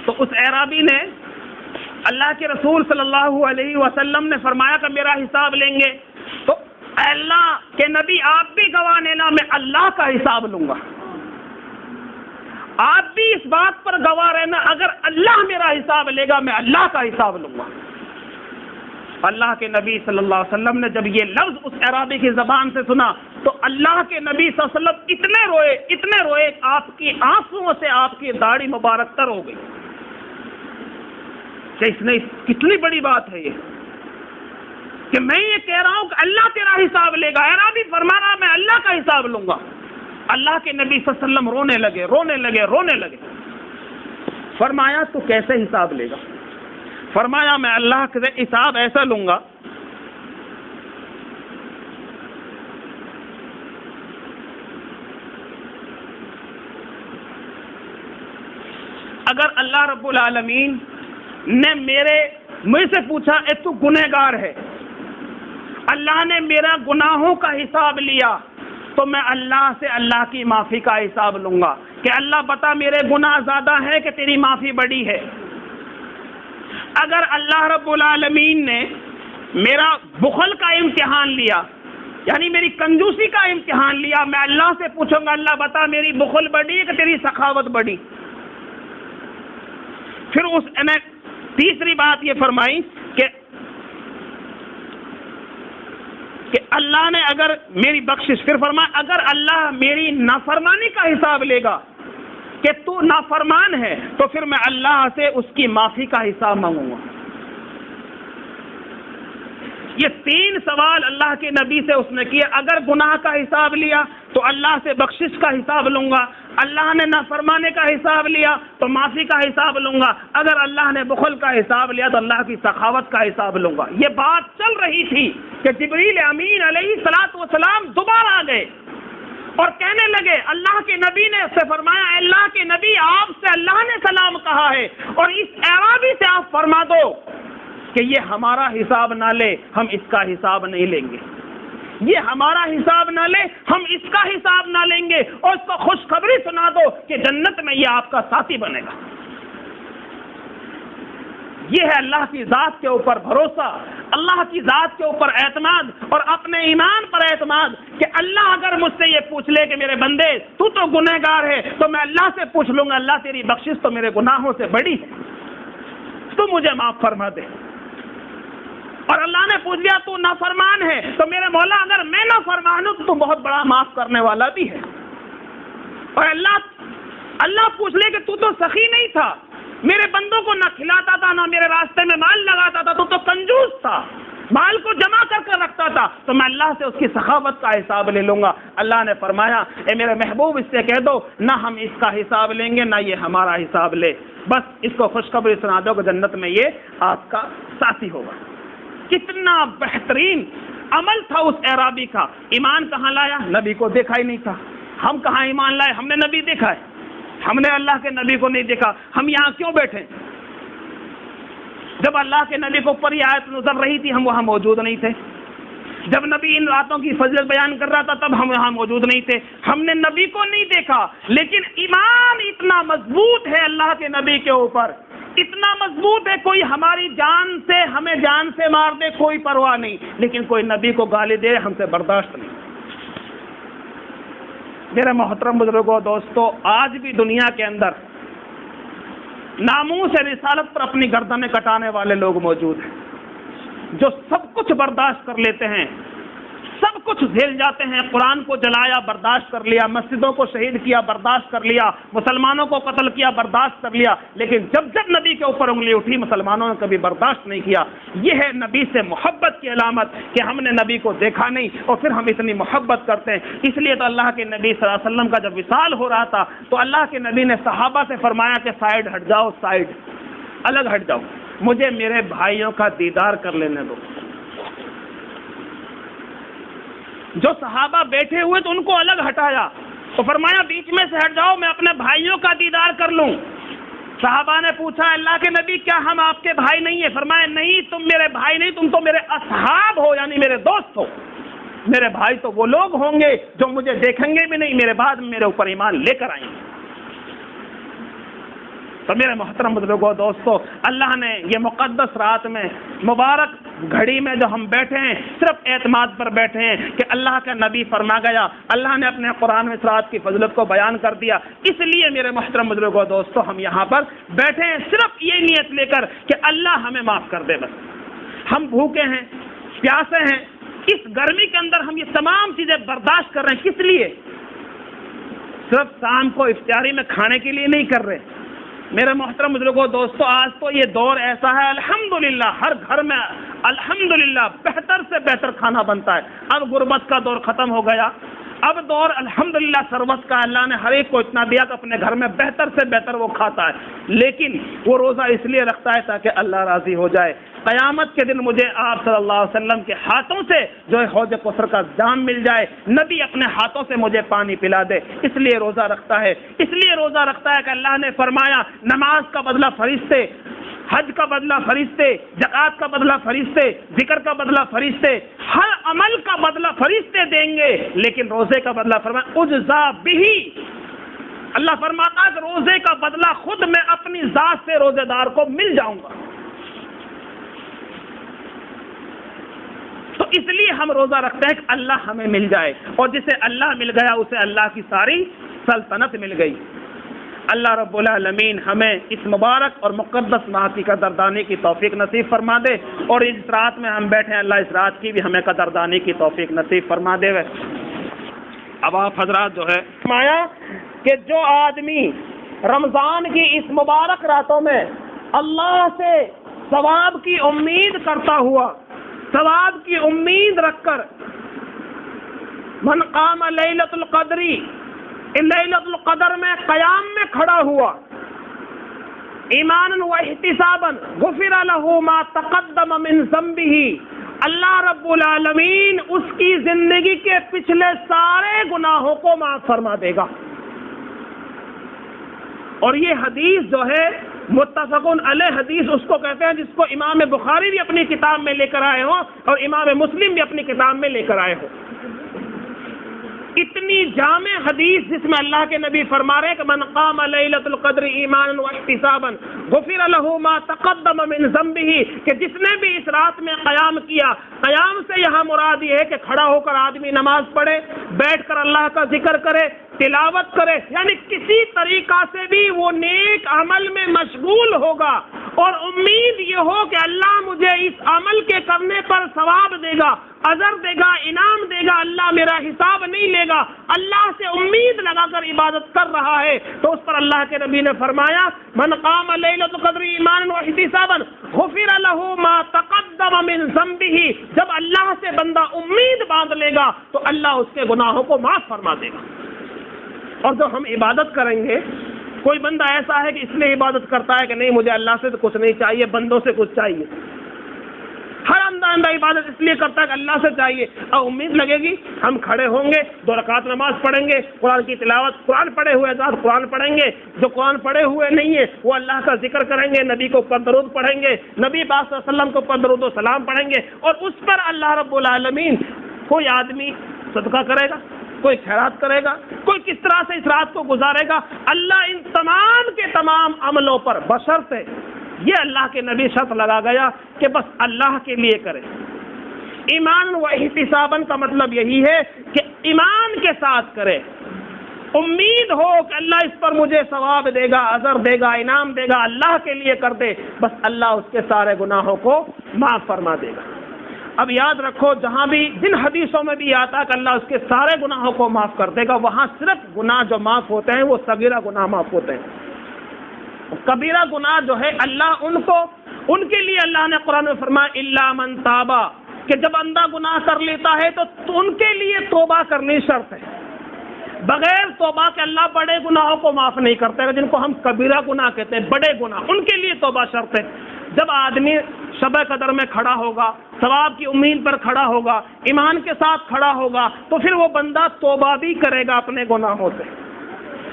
تو اس اعرابی نے اللہ کے رسول صلی اللہ علیہ وسلم نے فرمایا کہ میرا حساب لیں گے، تو اللہ کے نبی آپ بھی گواہ لینا، میں اللہ کا حساب لوں گا، آپ بھی اس بات پر گواہ رہنا، اگر اللہ میرا حساب لے گا میں اللہ کا حساب لوں گا۔ اللہ کے نبی صلی اللہ علیہ وسلم نے جب یہ لفظ اس اعرابی کی زبان سے سنا تو اللہ کے نبی صلی اللہ علیہ وسلم اتنے روئے آپ کی آنسوؤں سے آپ کی داڑھی مبارک تر ہو گئی کہ اس نے کتنی بڑی بات ہے یہ کہ میں یہ کہہ رہا ہوں کہ اللہ تیرا حساب لے گا، اعرابی فرما رہا میں اللہ کا حساب لوں گا۔ اللہ کے نبی صلی اللہ علیہ وسلم رونے لگے۔ فرمایا تو کیسے حساب لے گا؟ فرمایا میں اللہ کے حساب ایسا لوں گا اگر اللہ رب العالمین نے مجھ سے پوچھا اے تو گنہگار ہے، اللہ نے میرا گناہوں کا حساب لیا، تو میں اللہ سے اللہ کی معافی کا حساب لوں گا کہ اللہ بتا میرے گناہ زیادہ ہے کہ تیری معافی بڑی ہے۔ اگر اللہ رب العالمین نے میرا بخل کا امتحان لیا، یعنی میری کنجوسی کا امتحان لیا، میں اللہ سے پوچھوں گا اللہ بتا میری بخل بڑی ہے کہ تیری سخاوت بڑی۔ پھر اس نے تیسری بات یہ فرمائی کہ اللہ نے اگر میری بخشش، پھر فرمایا اگر اللہ میری نافرمانی کا حساب لے گا کہ تو نافرمان ہے تو پھر میں اللہ سے اس کی معافی کا حساب مانگوں گا۔ یہ تین سوال اللہ کے نبی سے اس نے کیا، اگر گناہ کا حساب لیا تو اللہ سے بخشش کا حساب لوں گا، اللہ نے نافرمانے کا حساب لیا تو معافی کا حساب لوں گا، اگر اللہ نے بخل کا حساب لیا تو اللہ کی سخاوت کا حساب لوں گا۔ یہ بات چل رہی تھی کہ جبریل امین علیہ الصلوۃ والسلام دوبارہ آ گئے اور کہنے لگے، اللہ کے نبی نے اس سے فرمایا اے اللہ کے نبی آپ سے اللہ نے سلام کہا ہے اور اس اعرابی سے آپ فرما دو کہ یہ ہمارا حساب نہ لے، ہم اس کا حساب نہیں لیں گے، یہ ہمارا حساب نہ لے، ہم اس کا حساب نہ لیں گے، اور اس کو خوشخبری سنا دو کہ جنت میں یہ آپ کا ساتھی بنے گا۔ یہ ہے اللہ کی ذات کے اوپر بھروسہ، اللہ کی ذات کے اوپر اعتماد اور اپنے ایمان پر اعتماد کہ اللہ اگر مجھ سے یہ پوچھ لے کہ میرے بندے تو گنہگار ہے تو میں اللہ سے پوچھ لوں گا اللہ تیری بخشش تو میرے گناہوں سے بڑی ہے، تو مجھے معاف فرما دے۔ اور اللہ نے پوچھ لیا تو نافرمان ہے تو میرے مولا اگر میں نافرمان ہوں تو بہت بڑا معاف کرنے والا بھی ہے۔ اور اللہ پوچھ لے کہ تو سخی نہیں تھا، میرے بندوں کو نہ کھلاتا تھا نہ میرے راستے میں مال لگاتا تھا، تو کنجوس تھا، مال کو جمع کر رکھتا تھا، تو میں اللہ سے اس کی سخاوت کا حساب لے لوں گا۔ اللہ نے فرمایا اے میرے محبوب اس سے کہہ دو نہ ہم اس کا حساب لیں گے نہ یہ ہمارا حساب لے، بس اس کو خوشخبری سنا دو کہ جنت میں یہ آپ کا ساتھی ہوگا۔ کتنا بہترین عمل تھا اس اعرابی کا۔ ایمان کہاں لایا؟ نبی کو دیکھا ہی نہیں تھا۔ ہم کہاں ایمان لائے؟ ہم نے نبی دیکھا ہے، ہم نے اللہ کے نبی کو نہیں دیکھا۔ ہم یہاں کیوں بیٹھے؟ جب اللہ کے نبی کو اوپر یہ آیت نظر رہی تھی ہم وہاں موجود نہیں تھے، جب نبی ان راتوں کی فضیلت بیان کر رہا تھا تب ہم وہاں موجود نہیں تھے، ہم نے نبی کو نہیں دیکھا، لیکن ایمان اتنا اتنا مضبوط ہے اللہ کے نبی کے اوپر، اتنا مضبوط ہے، کوئی ہماری جان سے ہمیں جان سے مار دے کوئی پرواہ نہیں، لیکن کوئی نبی کو گالی دے ہم سے برداشت نہیں۔ میرے محترم بزرگوں دوستو، آج بھی دنیا کے اندر ناموس رسالت پر اپنی گردنیں کٹانے والے لوگ موجود ہیں، جو سب کچھ برداشت کر لیتے ہیں، سب کچھ جھیل جاتے ہیں۔ قرآن کو جلایا برداشت کر لیا، مسجدوں کو شہید کیا برداشت کر لیا، مسلمانوں کو قتل کیا برداشت کر لیا، لیکن جب جب نبی کے اوپر انگلی اٹھی مسلمانوں نے کبھی برداشت نہیں کیا۔ یہ ہے نبی سے محبت کی علامت کہ ہم نے نبی کو دیکھا نہیں اور پھر ہم اتنی محبت کرتے ہیں۔ اس لیے تو اللہ کے نبی صلی اللہ علیہ وسلم کا جب وصال ہو رہا تھا تو اللہ کے نبی نے صحابہ سے فرمایا کہ سائڈ ہٹ جاؤ، سائڈ الگ ہٹ جاؤ، مجھے میرے بھائیوں کا دیدار کر لینے دو۔ جو صحابہ بیٹھے ہوئے تو ان کو الگ ہٹایا تو فرمایا بیچ میں سے ہٹ جاؤ، میں اپنے بھائیوں کا دیدار کر لوں۔ صحابہ نے پوچھا اللہ کے نبی کیا ہم آپ کے بھائی نہیں ہیں؟ فرمایا نہیں، تم میرے بھائی نہیں، تم تو میرے اصحاب ہو، یعنی میرے دوست ہو۔ میرے بھائی تو وہ لوگ ہوں گے جو مجھے دیکھیں گے بھی نہیں، میرے بعد میرے اوپر ایمان لے کر آئیں گے۔ تو میرے محترم بزرگوں دوستو، اللہ نے یہ مقدس رات میں مبارک گھڑی میں جو ہم بیٹھے ہیں صرف اعتماد پر بیٹھے ہیں کہ اللہ کا نبی فرما گیا، اللہ نے اپنے قرآن میں اس رات کی فضیلت کو بیان کر دیا، اس لیے میرے محترم بزرگوں دوستو ہم یہاں پر بیٹھے ہیں صرف یہ نیت لے کر کہ اللہ ہمیں معاف کر دے۔ بس ہم بھوکے ہیں، پیاسے ہیں، اس گرمی کے اندر ہم یہ تمام چیزیں برداشت کر رہے ہیں، کس لیے؟ صرف شام کو افطاری میں کھانے کے لیے نہیں کر رہے۔ میرے محترم بزرگوں دوستو، آج تو یہ دور ایسا ہے الحمدللہ ہر گھر میں الحمدللہ بہتر سے بہتر کھانا بنتا ہے۔ اب غربت کا دور ختم ہو گیا، اب دور الحمدللہ ثروت کا، اللہ نے ہر ایک کو اتنا دیا کہ اپنے گھر میں بہتر سے بہتر وہ کھاتا ہے، لیکن وہ روزہ اس لیے رکھتا ہے تاکہ اللہ راضی ہو جائے۔ قیامت کے دن مجھے آپ صلی اللہ علیہ وسلم کے ہاتھوں سے جو ہے حوض کوثر کا جام مل جائے، نبی اپنے ہاتھوں سے مجھے پانی پلا دے، اس لیے روزہ رکھتا ہے۔ اس لیے روزہ رکھتا ہے کہ اللہ نے فرمایا نماز کا بدلہ فرشتے، حج کا بدلہ فرشتے، زکات کا بدلہ فرشتے، ذکر کا بدلہ فرشتے، ہر عمل کا بدلہ فرشتے دیں گے، لیکن روزے کا بدلہ فرمایا اجزا بہی، اللہ فرماتا ہے کہ روزے کا بدلہ خود میں اپنی ذات سے روزے دار کو مل جاؤں گا۔ تو اس لیے ہم روزہ رکھتے ہیں کہ اللہ ہمیں مل جائے، اور جسے اللہ مل گیا اسے اللہ کی ساری سلطنت مل گئی۔ اللہ رب العالمین ہمیں اس مبارک اور مقدس ماہ کی قدردانی کی توفیق نصیب فرما دے، اور اس رات میں ہم بیٹھے ہیں اللہ اس رات کی بھی ہمیں قدردانی کی توفیق نصیب فرما دے۔ اب آپ حضرات جو ہے فرمایا کہ جو آدمی رمضان کی اس مبارک راتوں میں اللہ سے ثواب کی امید کرتا ہوا، ثواب کی امید رکھ کر من قام لیلۃ القدر، لیلۃ القدر میں قیام میں کھڑا ہوا، ایمانا و احتسابا غفر له ما تقدم من ذنبه، اللہ رب العالمین اس کی زندگی کے پچھلے سارے گناہوں کو معاف فرما دے گا۔ اور یہ حدیث جو ہے متفقن علیہ حدیث اس کو کہتے ہیں جس کو امام بخاری بھی اپنی کتاب میں لے کر آئے ہوں اور امام مسلم بھی اپنی کتاب میں لے کر آئے ہوں۔ اتنی جامع حدیث جس میں اللہ کے نبی فرما رہے ہیں کہ من قام لیلۃ القدر ایمانا واحتسابا غفر له ما تقدم من ذنبه، کہ جس نے بھی اس رات میں قیام کیا، قیام سے یہاں مراد یہ ہے کہ کھڑا ہو کر آدمی نماز پڑھے، بیٹھ کر اللہ کا ذکر کرے، تلاوت کرے، یعنی کسی طریقہ سے بھی وہ نیک عمل میں مشغول ہوگا اور امید یہ ہو کہ اللہ مجھے اس عمل کے کرنے پر ثواب دے گا، اجر دے گا، انعام دے گا، اللہ میرا حساب نہیں لے گا، اللہ سے امید لگا کر عبادت کر رہا ہے، تو اس پر اللہ کے نبی نے فرمایا من قام لیلۃ القدر ایمانا واحتسابا غفر له ما تقدم من ذنبه، جب اللہ سے بندہ امید باندھ لے گا تو اللہ اس کے گناہوں کو معاف فرما دے گا۔ اور جو ہم عبادت کریں گے، کوئی بندہ ایسا ہے کہ اس لیے عبادت کرتا ہے کہ نہیں مجھے اللہ سے تو کچھ نہیں چاہیے، بندوں سے کچھ چاہیے، ہر اندر عبادت اس لیے کرتا ہے کہ اللہ سے چاہیے، اور امید لگے گی ہم کھڑے ہوں گے، 2 رکعت نماز پڑھیں گے، قرآن کی تلاوت، قرآن پڑھے ہوئے ذات قرآن پڑھیں گے، جو قرآن پڑھے ہوئے نہیں ہے وہ اللہ کا ذکر کریں گے، نبی کو اوپر درود پڑھیں گے، نبی پاک صلی اللہ علیہ وسلم کو اوپر درود و سلام پڑھیں گے، اور اس پر اللہ رب العالمین کوئی آدمی صدقہ کرے گا، کوئی خیرات کرے گا، کوئی کس طرح سے اس رات کو گزارے گا۔ اللہ ان تمام کے تمام عملوں پر بشرطے یہ اللہ کے نبی شرط لگا گیا کہ بس اللہ کے لیے کرے۔ ایمان و احتساباً کا مطلب یہی ہے کہ ایمان کے ساتھ کرے، امید ہو کہ اللہ اس پر مجھے ثواب دے گا، اجر دے گا، انعام دے گا، اللہ کے لیے کر دے، بس اللہ اس کے سارے گناہوں کو معاف فرما دے گا۔ اب یاد رکھو، جہاں بھی جن حدیثوں میں بھی آتا ہے کہ اللہ اس کے سارے گناہوں کو معاف کر دے گا، وہاں صرف گناہ جو معاف ہوتے ہیں وہ صغیرہ گناہ معاف ہوتے ہیں۔ کبیرہ گناہ جو ہے اللہ ان کے لیے اللہ نے قرآن میں فرمایا الا من تابا، کہ جب بندہ گناہ کر لیتا ہے تو ان کے لیے توبہ کرنی شرط ہے۔ بغیر توبہ کے اللہ بڑے گناہوں کو معاف نہیں کرتے، جن کو ہم کبیرہ گناہ کہتے ہیں، بڑے گناہ، ان کے لیے توبہ شرط ہے۔ جب آدمی شب قدر میں کھڑا ہوگا، ثواب کی امید پر کھڑا ہوگا، ایمان کے ساتھ کھڑا ہوگا، تو پھر وہ بندہ توبہ بھی کرے گا اپنے گناہوں سے۔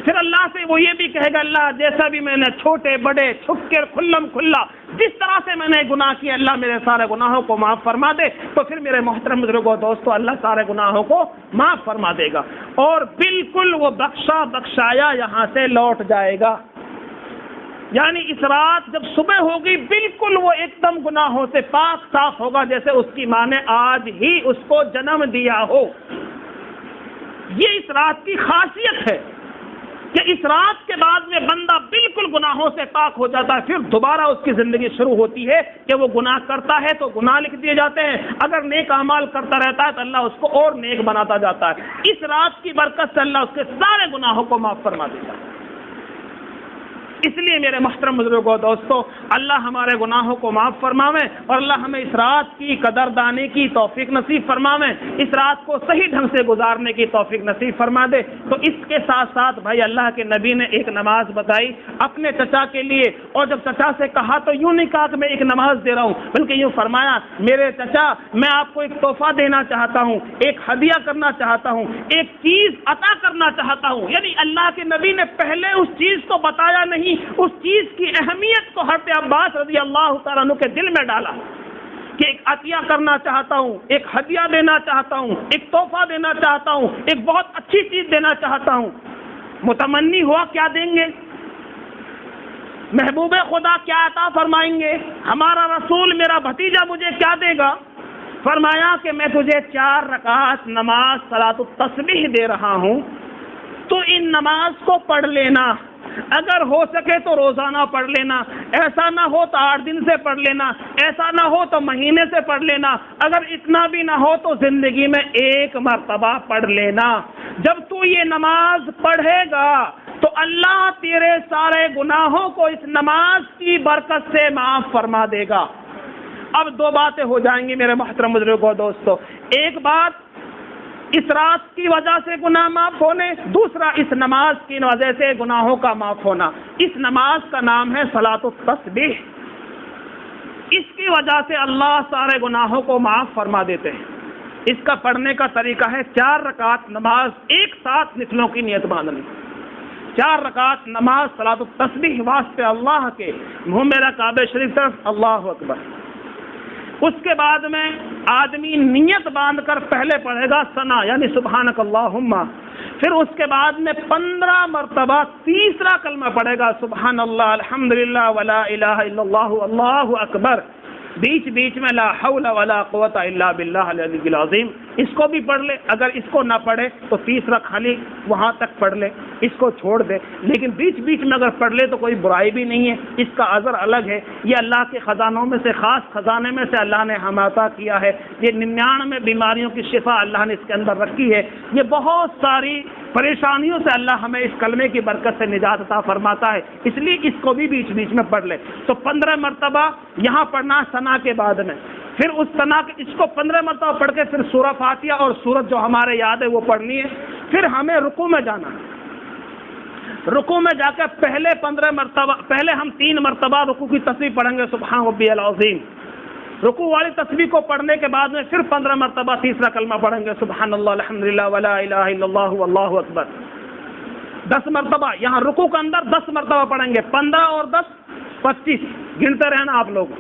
پھر اللہ سے وہ یہ بھی کہے گا اللہ جیسا بھی میں نے چھوٹے بڑے چھپ کر کھلم کھلا جس طرح سے میں نے گناہ کیا، اللہ میرے سارے گناہوں کو معاف فرما دے، تو پھر میرے محترم بزرگوں دوستو اللہ سارے گناہوں کو معاف فرما دے گا اور بالکل وہ بخشا بخشایا یہاں سے لوٹ جائے گا۔ یعنی اس رات جب صبح ہوگی بالکل وہ ایک دم گناہوں سے پاک صاف ہوگا، جیسے اس کی ماں نے آج ہی اس کو جنم دیا ہو۔ یہ اس رات کی خاصیت ہے کہ اس رات کے بعد میں بندہ بالکل گناہوں سے پاک ہو جاتا ہے، پھر دوبارہ اس کی زندگی شروع ہوتی ہے کہ وہ گناہ کرتا ہے تو گناہ لکھ دیے جاتے ہیں، اگر نیک اعمال کرتا رہتا ہے تو اللہ اس کو اور نیک بناتا جاتا ہے۔ اس رات کی برکت سے اللہ اس کے سارے گناہوں کو معاف فرما دیتا ہے۔ اس لیے میرے محترم بزرگوں دوستو اللہ ہمارے گناہوں کو معاف فرماویں اور اللہ ہمیں اس رات کی قدردانی کی توفیق نصیب فرماویں، اس رات کو صحیح ڈھنگ سے گزارنے کی توفیق نصیب فرما دے۔ تو اس کے ساتھ ساتھ بھائی اللہ کے نبی نے ایک نماز بتائی اپنے چچا کے لیے، اور جب چچا سے کہا تو یوں نہیں کہا کہ میں ایک نماز دے رہا ہوں، بلکہ یوں فرمایا میرے چچا میں آپ کو ایک تحفہ دینا چاہتا ہوں، ایک ہدیہ کرنا چاہتا ہوں، ایک چیز عطا کرنا چاہتا ہوں۔ یعنی اللہ کے نبی نے پہلے اس چیز کو بتایا نہیں، اس چیز کی اہمیت کو حضرت عباس رضی اللہ تعالیٰ عنہ کے دل میں ڈالا کہ ایک عطیہ کرنا چاہتا ہوں، ایک ہدیہ دینا چاہتا ہوں، ایک تحفہ دینا چاہتا ہوں، ایک بہت اچھی چیز دینا چاہتا ہوں۔ متمنی ہوا کیا دیں گے؟ محبوب خدا کیا عطا فرمائیں گے؟ ہمارا رسول میرا بھتیجا مجھے کیا دے گا؟ فرمایا کہ میں تجھے 4 رکعت نماز صلاۃ التسبیح دے رہا ہوں، تو ان نماز کو پڑھ لینا، اگر ہو سکے تو روزانہ پڑھ لینا، ایسا نہ ہو تو 8 دن سے پڑھ لینا، ایسا نہ ہو تو مہینے سے پڑھ لینا، اگر اتنا بھی نہ ہو تو زندگی میں 1 مرتبہ پڑھ لینا۔ جب تو یہ نماز پڑھے گا تو اللہ تیرے سارے گناہوں کو اس نماز کی برکت سے معاف فرما دے گا۔ اب 2 باتیں ہو جائیں گی میرے محترم بزرگوں دوستو، ایک بات اس رات کی وجہ سے گناہ معاف ہونے، دوسرا اس نماز کی وجہ سے گناہوں کا معاف ہونا۔ اس نماز کا نام ہے صلاۃ التسبیح، اس کی وجہ سے اللہ سارے گناہوں کو معاف فرما دیتے ہیں۔ اس کا پڑھنے کا طریقہ ہے 4 رکعت نماز ایک ساتھ نفلوں کی نیت باندھنی، 4 رکعت نماز صلاۃ التسبیح واسطے اللہ کے، منہ میرا کعبہ شریف طرف، اللہ اکبر۔ اس کے بعد میں آدمی نیت باندھ کر پہلے پڑھے گا ثنا یعنی سبحانک اللہم، پھر اس کے بعد میں 15 مرتبہ تیسرا کلمہ پڑھے گا سبحان اللہ الحمدللہ ولا الہ الا اللہ اللہ اکبر، بیچ بیچ میں لا حول ولا قوت الا باللہ العلی العظیم، اس کو بھی پڑھ لے، اگر اس کو نہ پڑھے تو تیسرا خالی وہاں تک پڑھ لے، اس کو چھوڑ دے، لیکن بیچ بیچ میں اگر پڑھ لے تو کوئی برائی بھی نہیں ہے، اس کا اجر الگ ہے۔ یہ اللہ کے خزانوں میں سے خاص خزانے میں سے اللہ نے ہمیں عطا کیا ہے، یہ 99 بیماریوں کی شفا اللہ نے اس کے اندر رکھی ہے، یہ بہت ساری پریشانیوں سے اللہ ہمیں اس کلمے کی برکت سے نجات عطا فرماتا ہے، اس لیے اس کو بھی بیچ بیچ میں پڑھ لے۔ تو 15 مرتبہ یہاں پڑھنا ثنا کے بعد میں، پھر اس ثنا اس کو 15 مرتبہ پڑھ کے پھر سورہ فاتحہ اور سورت جو ہمارے یاد ہے وہ پڑھنی ہے، پھر ہمیں رکوع میں جانا، رکوع میں جا کے پہلے 15 مرتبہ، پہلے ہم 3 مرتبہ رکوع کی تسبیح پڑھیں گے سبحان ربی العظیم، رکوع والی تسبیح کو پڑھنے کے بعد میں پھر 15 مرتبہ تیسرا کلمہ پڑھیں گے سبحان اللہ الحمدللہ ولا الہ الا اللہ واللہ اکبر، 10 مرتبہ یہاں رکوع کے اندر 10 مرتبہ پڑھیں گے، 15 اور 10 25 گنتے رہنا آپ لوگ،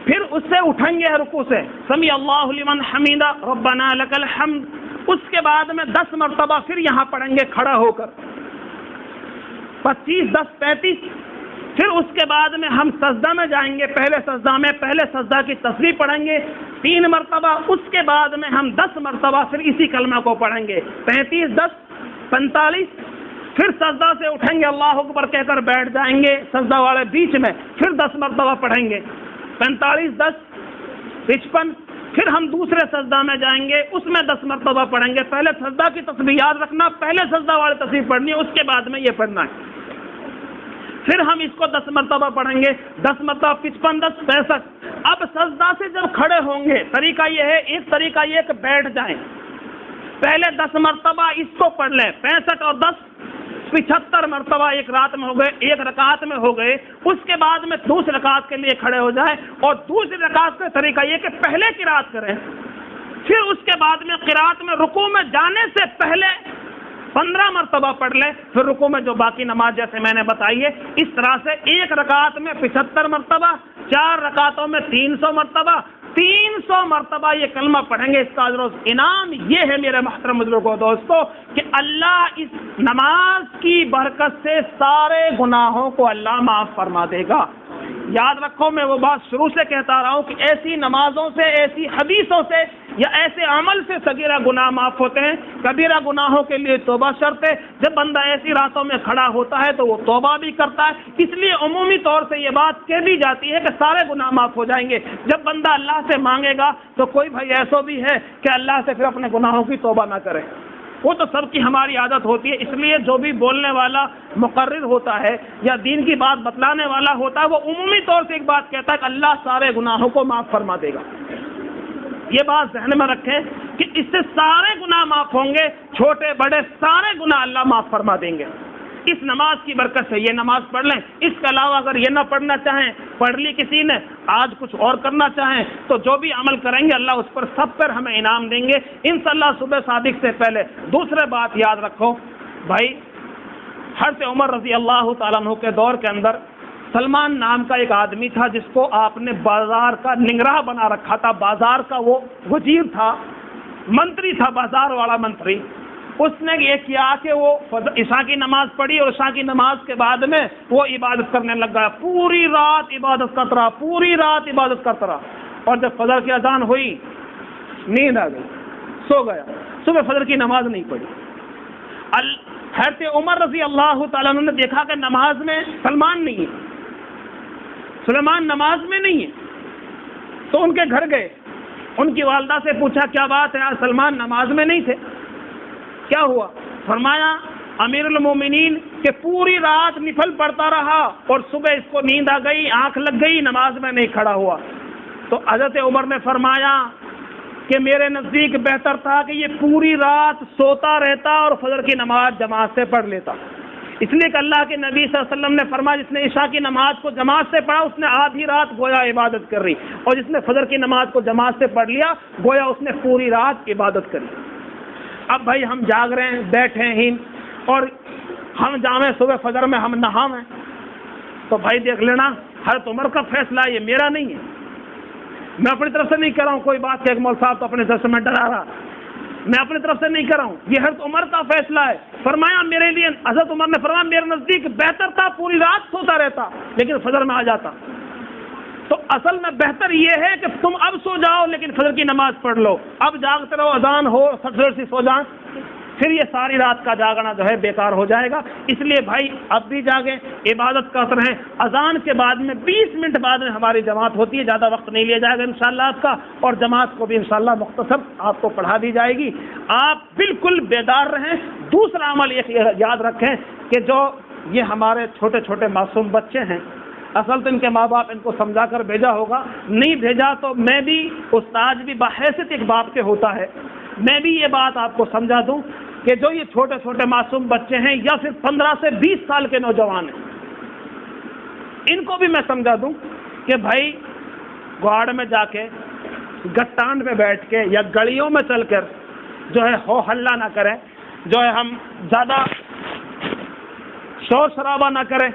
پھر اس سے اٹھیں گے رکوع سے سمیع اللہ لمن حمیدہ ربنا لک الحمد، اس کے بعد میں 10 مرتبہ پھر یہاں پڑھیں گے کھڑا ہو کر، 25 10 35۔ پھر اس کے بعد میں ہم سجدہ میں جائیں گے، پہلے سجدہ کی تسبیح پڑھیں گے 3 مرتبہ، اس کے بعد میں ہم 10 مرتبہ پھر اسی کلمہ کو پڑھیں گے، 35 10 45۔ پھر سجدہ سے اٹھیں گے، اللہ اکبر کہہ کر بیٹھ جائیں گے سجدہ والے بیچ میں، پھر 10 مرتبہ پڑھیں گے، 45 10 55۔ پھر ہم دوسرے سجدہ میں جائیں گے، اس میں 10 مرتبہ پڑھیں گے۔ پہلے سجدہ کی تسبیح یاد رکھنا، پہلے سجدہ والی تسبیح پڑھنی ہے، اس کے بعد میں یہ پڑھنا ہے۔ پھر ہم اس کو 10 مرتبہ پڑھیں گے، 10 مرتبہ 55 10 65۔ اب سجدہ سے جب کھڑے ہوں گے، طریقہ یہ ہے، ایک طریقہ یہ کہ بیٹھ جائیں، پہلے 10 مرتبہ اس کو پڑھ لیں، 65 اور 10 75 مرتبہ ایک رات میں ہو گئے، ایک رکعت میں ہو گئے۔ اس کے بعد میں دوسری رکعت کے لیے کھڑے ہو جائیں، اور دوسری رکعت کا طریقہ یہ کہ پہلے قرات کریں، پھر اس کے بعد میں قرات میں رکوع میں جانے سے پہلے 15 مرتبہ پڑھ لیں، پھر رکوع میں جو باقی نماز جیسے میں نے بتائی ہے، اس طرح سے ایک رکعت میں 75 مرتبہ، 4 رکعتوں میں 300 مرتبہ، 300 مرتبہ یہ کلمہ پڑھیں گے۔ اس کا اجر و انعام یہ ہے میرے محترم بزرگوں دوستو کہ اللہ اس نماز کی برکت سے سارے گناہوں کو اللہ معاف فرما دے گا۔ یاد رکھو، میں وہ بات شروع سے کہتا رہا ہوں کہ ایسی نمازوں سے، ایسی حدیثوں سے یا ایسے عمل سے صغیرہ گناہ معاف ہوتے ہیں، کبیرہ گناہوں کے لیے توبہ شرط ہے۔ جب بندہ ایسی راتوں میں کھڑا ہوتا ہے تو وہ توبہ بھی کرتا ہے، اس لیے عمومی طور سے یہ بات کہہ دی جاتی ہے کہ سارے گناہ معاف ہو جائیں گے۔ جب بندہ اللہ سے مانگے گا تو کوئی بھائی ایسا بھی ہے کہ اللہ سے پھر اپنے گناہوں کی توبہ نہ کرے، وہ تو سب کی ہماری عادت ہوتی ہے۔ اس لیے جو بھی بولنے والا مقرر ہوتا ہے یا دین کی بات بتلانے والا ہوتا ہے، وہ عمومی طور سے ایک بات کہتا ہے کہ اللہ سارے گناہوں کو معاف فرما دے گا۔ یہ بات ذہن میں رکھیں کہ اس سے سارے گناہ معاف ہوں گے، چھوٹے بڑے سارے گناہ اللہ معاف فرما دیں گے اس نماز کی برکت سے۔ یہ نماز پڑھ لیں، اس کے علاوہ اگر یہ نہ پڑھنا چاہیں، پڑھ لی کسی نے، آج کچھ اور کرنا چاہیں تو جو بھی عمل کریں گے اللہ اس پر سب پر ہمیں انعام دیں گے انشاءاللہ صبح صادق سے پہلے۔ دوسرے بات یاد رکھو بھائی، حضرت عمر رضی اللہ تعالیٰ عنہ کے دور کے اندر سلمان نام کا ایک آدمی تھا جس کو آپ نے بازار کا نگراں بنا رکھا تھا، بازار کا وہ وزیر تھا، منتری تھا، بازار والا منتری۔ اس نے یہ کیا کہ وہ عشاء کی نماز پڑھی اور عشاء کی نماز کے بعد میں وہ عبادت کرنے لگ گیا، پوری رات عبادت کرتا رہا، پوری رات عبادت کرتا رہا، اور جب فجر کی اذان ہوئی نیند آ گئی، سو گیا، صبح فجر کی نماز نہیں پڑھی۔ حضرت عمر رضی اللہ تعالیٰ عنہ نے دیکھا کہ نماز میں سلمان نہیں ہے، سلیمان نماز میں نہیں ہے، تو ان کے گھر گئے، ان کی والدہ سے پوچھا کیا بات ہے، آج سلمان نماز میں نہیں تھے، کیا ہوا؟ فرمایا امیر المومنین کہ پوری رات نفل پڑتا رہا اور صبح اس کو نیند آ گئی، آنکھ لگ گئی، نماز میں نہیں کھڑا ہوا۔ تو حضرت عمر نے فرمایا کہ میرے نزدیک بہتر تھا کہ یہ پوری رات سوتا رہتا اور فجر کی نماز جماعت سے پڑھ لیتا، اس لیے کہ اللہ کے نبی صلی اللہ علیہ وسلم نے فرمایا جس نے عشاء کی نماز کو جماعت سے پڑھا اس نے آدھی رات گویا عبادت کر رہی، اور جس نے فجر کی نماز کو جماعت سے پڑھ لیا گویا اس نے پوری رات عبادت کری۔ اب بھائی ہم جاگ رہے ہیں، بیٹھے ہیں اور ہم جامع صبح فجر میں ہم نہائیں تو بھائی دیکھ لینا حضرت عمر کا فیصلہ، یہ میرا نہیں ہے، میں اپنی طرف سے نہیں کر رہا ہوں کوئی بات کہ ایک مولوی صاحب تو اپنے طرف سے میں ڈرا رہا، میں اپنی طرف سے نہیں کر رہا ہوں، یہ حضرت عمر کا فیصلہ ہے۔ فرمایا میرے لیے، حضرت عمر نے فرمایا میرے نزدیک بہتر تھا پوری رات سوتا رہتا لیکن فجر میں آ جاتا، تو اصل میں بہتر یہ ہے کہ تم اب سو جاؤ لیکن فجر کی نماز پڑھ لو، اب جاگتے رہو، اذان ہو فجر سے سو جائیں، پھر یہ ساری رات کا جاگنا جو ہے بیکار ہو جائے گا۔ اس لیے بھائی اب بھی جاگیں، عبادت کرتے رہیں۔ اذان کے بعد میں 20 منٹ بعد میں ہماری جماعت ہوتی ہے، زیادہ وقت نہیں لیا جائے گا انشاءاللہ آپ کا، اور جماعت کو بھی انشاءاللہ مختصر آپ کو پڑھا دی جائے گی۔ آپ بالکل بیدار رہیں۔ دوسرا عمل ایک یاد رکھیں کہ جو یہ ہمارے چھوٹے چھوٹے معصوم بچے ہیں، اصل تو ان کے ماں باپ ان کو سمجھا کر بھیجا ہوگا، نہیں بھیجا تو میں بھی استاد بھی بحیثیت ایک باپ کے ہوتا ہے، میں بھی یہ بات آپ کو سمجھا دوں کہ جو یہ چھوٹے چھوٹے معصوم بچے ہیں یا پھر 15 سے 20 سال کے نوجوان ہیں، ان کو بھی میں سمجھا دوں کہ بھائی گواڑ میں جا کے، گٹان پہ بیٹھ کے یا گلیوں میں چل کر جو ہے ہو ہلہ نہ کریں، جو ہے ہم زیادہ شور شرابہ نہ کریں،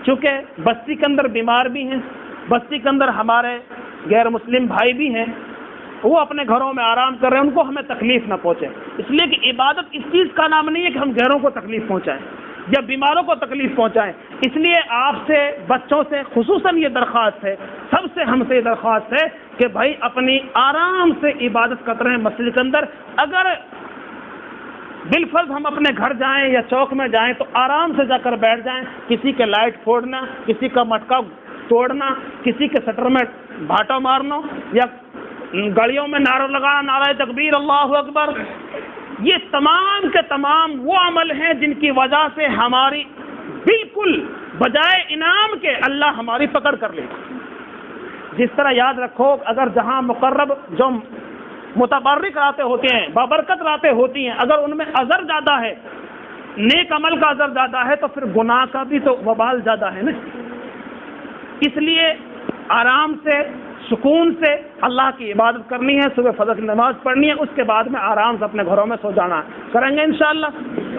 چونکہ بستی کے اندر بیمار بھی ہیں، بستی کے اندر ہمارے غیر مسلم بھائی بھی ہیں، وہ اپنے گھروں میں آرام کر رہے ہیں، ان کو ہمیں تکلیف نہ پہنچے، اس لیے کہ عبادت اس چیز کا نام نہیں ہے کہ ہم غیروں کو تکلیف پہنچائیں یا بیماروں کو تکلیف پہنچائیں۔ اس لیے آپ سے، بچوں سے خصوصاً یہ درخواست ہے، سب سے ہم سے یہ درخواست ہے کہ بھائی اپنی آرام سے عبادت کرتے رہیں مسجد کے اندر۔ اگر بالفرض ہم اپنے گھر جائیں یا چوک میں جائیں تو آرام سے جا کر بیٹھ جائیں، کسی کے لائٹ پھوڑنا، کسی کا مٹکا توڑنا، کسی کے سٹر میں بھاٹا مارنا یا گاڑیوں میں نعرہ لگانا، نعرہ تکبیر اللہ اکبر، یہ تمام کے تمام وہ عمل ہیں جن کی وجہ سے ہماری بالکل بجائے انعام کے اللہ ہماری پکڑ کر لے گا۔ جس طرح یاد رکھو، اگر جہاں مقرب جو متبرک راتیں ہوتی ہیں، بابرکت راتیں ہوتی ہیں، اگر ان میں اجر زیادہ ہے، نیک عمل کا اجر زیادہ ہے، تو پھر گناہ کا بھی تو وبال زیادہ ہے نا۔ اس لیے آرام سے، سکون سے اللہ کی عبادت کرنی ہے، صبح فجر کی نماز پڑھنی ہے، اس کے بعد میں آرام سے اپنے گھروں میں سو جانا کریں گے انشاءاللہ۔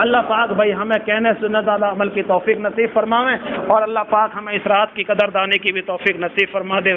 اللہ پاک بھائی ہمیں کہنے سننے زیادہ عمل کی توفیق نصیب فرمائیں، اور اللہ پاک ہمیں اس رات کی قدر دانے کی بھی توفیق نصیب فرما دے۔